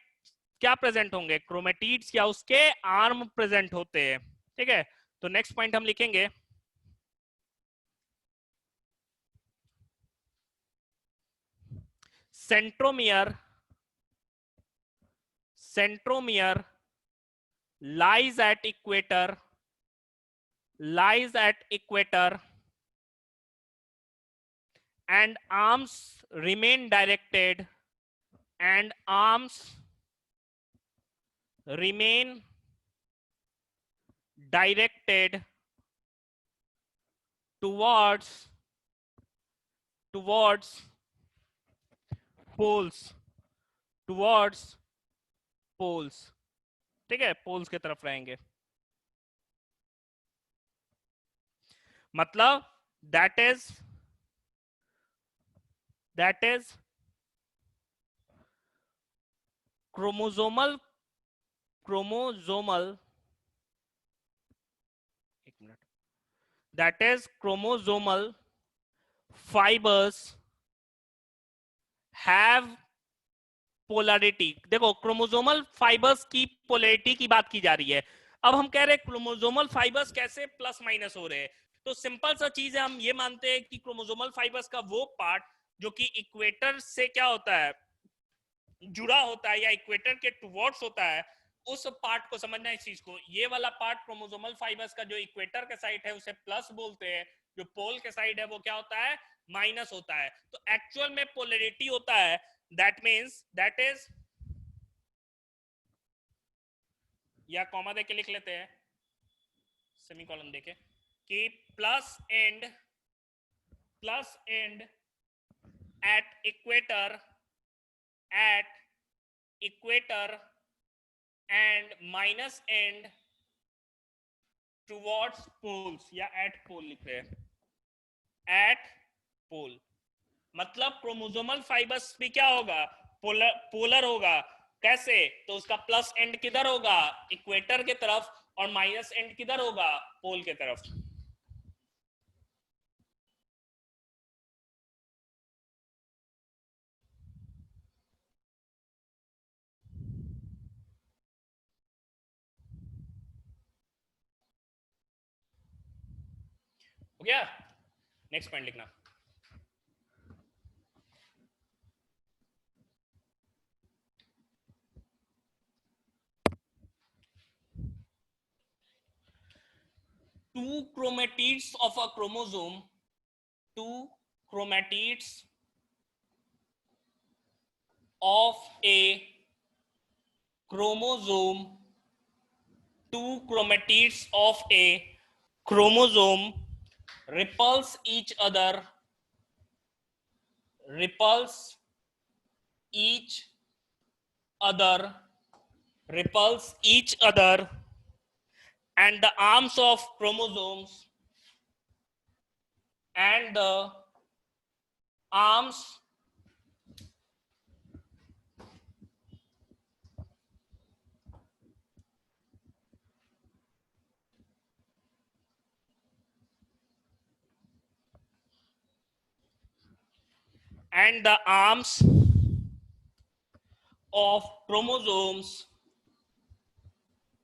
क्या प्रेजेंट होंगे, क्रोमेटिड्स या उसके आर्म प्रेजेंट होते हैं, ठीक है। तो नेक्स्ट पॉइंट हम लिखेंगे, centromere lies at equator, and arms remain directed, towards poles, ठीक है, पोल्स की तरफ रहेंगे. मतलब that is chromosomal एक minute, that is chromosomal fibers have polarity. देखो क्रोमोसोमल फाइबर्स की पोलैरिटी की बात की जा रही है. अब हम कह रहे हैं क्रोमोसोमल फाइबर्स कैसे प्लस माइनस हो रहे हैं. तो सिंपल सा चीज है, हम ये मानते हैं कि क्रोमोसोमल फाइबर्स का वो पार्ट जो कि इक्वेटर से क्या होता है, जुड़ा होता है या इक्वेटर के टुवर्ड्स होता है, उस पार्ट को समझना है. इस चीज को, ये वाला पार्ट क्रोमोसोमल फाइबर्स का जो इक्वेटर के साइड है उसे प्लस बोलते हैं, जो पोल के साइड है वो क्या होता है, माइनस होता है. तो एक्चुअल में पोलैरिटी होता है, that means that is, या कॉमा देके लिख लेते हैं, सेमीकोलन देके, कि plus and at equator and minus end towards poles, या at pole लिख रहे हैं, at pole. मतलब क्रोमोसोमल फाइबर्स भी क्या होगा, पोलर होगा. कैसे, तो उसका प्लस एंड किधर होगा, इक्वेटर के तरफ, और माइनस एंड किधर होगा, पोल के तरफ. हो गया. नेक्स्ट पॉइंट लिखना. Two chromatids of a chromosome, two chromatids of a chromosome, two chromatids of a chromosome repulse each other, and the arms of chromosomes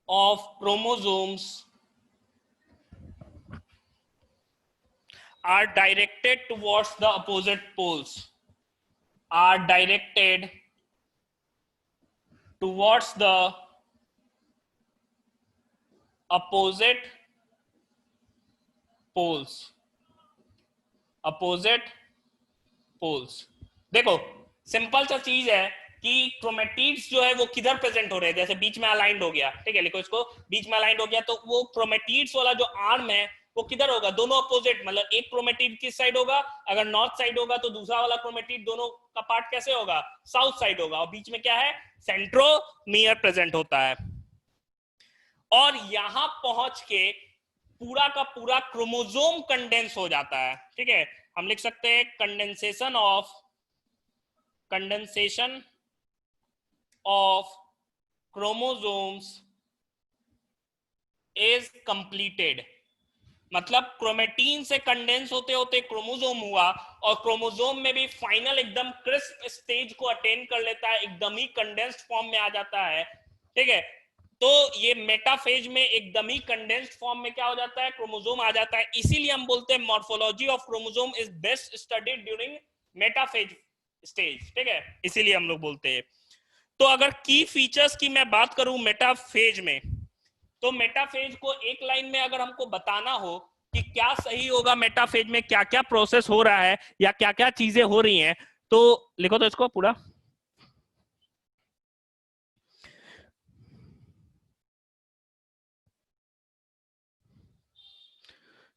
of chromosomes are directed towards the opposite poles, opposite poles. देखो simple सा चीज है कि chromatids जो है वो किधर present हो रहे हैं, जैसे बीच में अलाइंड हो गया, ठीक है, लिखो इसको, बीच में अलाइंड हो गया, तो वो क्रोमेटिड्स वाला जो आर्म है वो किधर होगा, दोनों अपोजिट. मतलब एक क्रोमेटिड किस साइड होगा, अगर नॉर्थ साइड होगा तो दूसरा वाला क्रोमेटिड दोनों का पार्ट कैसे होगा, साउथ साइड होगा. और बीच में क्या है, सेंट्रोमियर प्रेजेंट होता है. और यहां पहुंच के पूरा का पूरा क्रोमोसोम कंडेंस हो जाता है. ठीक है, हम लिख सकते हैं condensation of chromosomes is completed. मतलब क्रोमेटीन से कंडेंस होते होते क्रोमोसोम हुआ, और क्रोमोसोम में भी फाइनल एकदम क्रिस्प स्टेज को अटेन कर लेता है, एकदम ही कंडेंस्ड फॉर्म में आ जाता है. ठीक है, तो ये मेटाफेज में एकदम ही कंडेंस्ड फॉर्म में क्या हो जाता है, क्रोमोसोम आ जाता है. इसीलिए हम बोलते हैं morphology of chromosome is best studied during metaphase stage, ठीक है, इसीलिए हम लोग बोलते हैं। तो अगर की फीचर्स की मैं बात करूं मेटाफेज में, तो मेटाफेज को एक लाइन में अगर हमको बताना हो कि क्या सही होगा, मेटाफेज में क्या क्या प्रोसेस हो रहा है या क्या क्या चीजें हो रही हैं, तो लिखो तो इसको पूरा।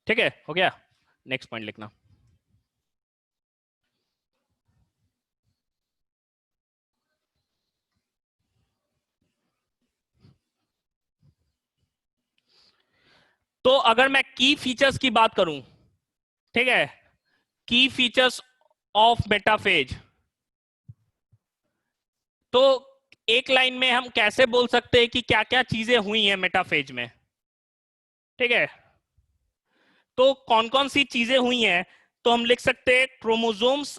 ठीक है, हो गया। नेक्स्ट पॉइंट लिखना। तो अगर मैं की फीचर्स की बात करूं, ठीक है, की फीचर्स ऑफ मेटाफेज, तो एक लाइन में हम कैसे बोल सकते हैं कि क्या क्या चीजें हुई हैं मेटाफेज में, ठीक है। तो कौन कौन सी चीजें हुई हैं, तो हम लिख सकते हैं chromosomes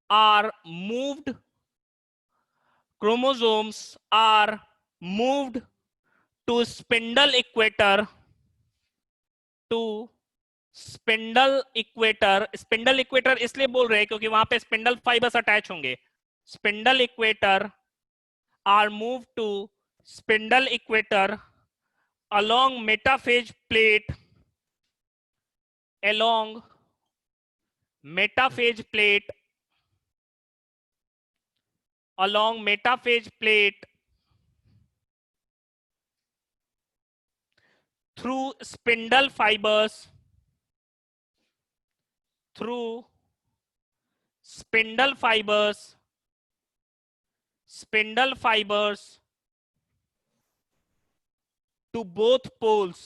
are moved chromosomes are moved to spindle equator, to spindle equator इसलिए बोल रहे हैं क्योंकि वहां पे स्पिंडल फाइबर्स अटैच होंगे। Spindle equator are move to spindle equator along metaphase plate, along metaphase plate, along metaphase plate through spindle fibers, through spindle fibers, spindle fibers to both poles,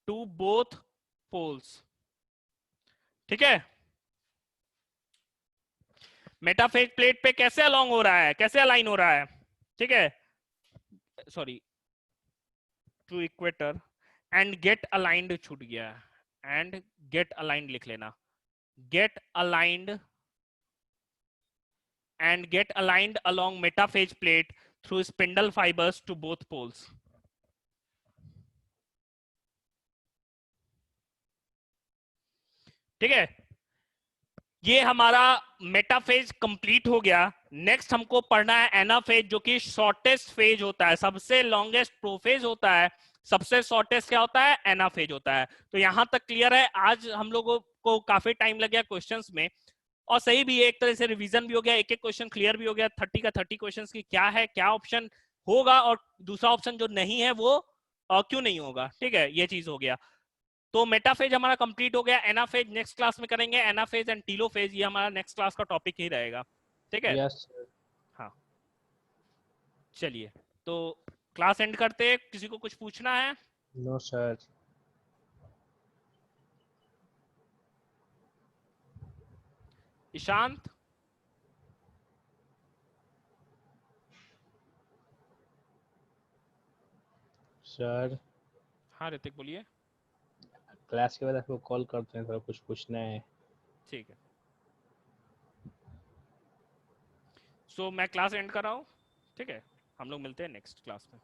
to both poles, ठीक है। Metaphase plate पे कैसे along हो रहा है, कैसे align हो रहा है, ठीक है, sorry, to equator and get aligned छूट गया, एंड गेट अलाइंड लिख लेना, get aligned and get aligned along metaphase plate through spindle fibers to both poles. ठीक है, ये हमारा मेटाफेज कंप्लीट हो गया। नेक्स्ट हमको पढ़ना है एनाफेज, जो कि शॉर्टेस्ट फेज होता है, सबसे लॉन्गेस्ट प्रोफेज होता है, सबसे शॉर्टेस्ट क्या होता है, एनाफेज होता है। तो यहां तक क्लियर है। आज हम लोगों को काफी टाइम लग गया क्वेश्चंस में, और सही भी है, एक तरह से रिवीजन भी हो गया, एक एक क्वेश्चन क्लियर भी हो गया, 30 का 30 क्वेश्चंस की क्या है, क्या ऑप्शन होगा और दूसरा ऑप्शन जो नहीं है वो क्यों नहीं होगा, ठीक है, ये चीज हो गया। तो मेटाफेज हमारा कंप्लीट हो गया। एनाफेज नेक्स्ट क्लास में करेंगे, एनाफेज एंड टीलोफेज, ये हमारा नेक्स्ट क्लास का टॉपिक ही रहेगा, ठीक है। यस हाँ, चलिए, तो क्लास एंड करते हैं। किसी को कुछ पूछना है? No sir. ईशांत? सर हाँ ऋतिक बोलिए। क्लास के बाद आपको कॉल करते हैं, सर कुछ पूछना है। ठीक है, सो मैं क्लास एंड कर रहा हूँ, ठीक है, हम लोग मिलते हैं नेक्स्ट क्लास में।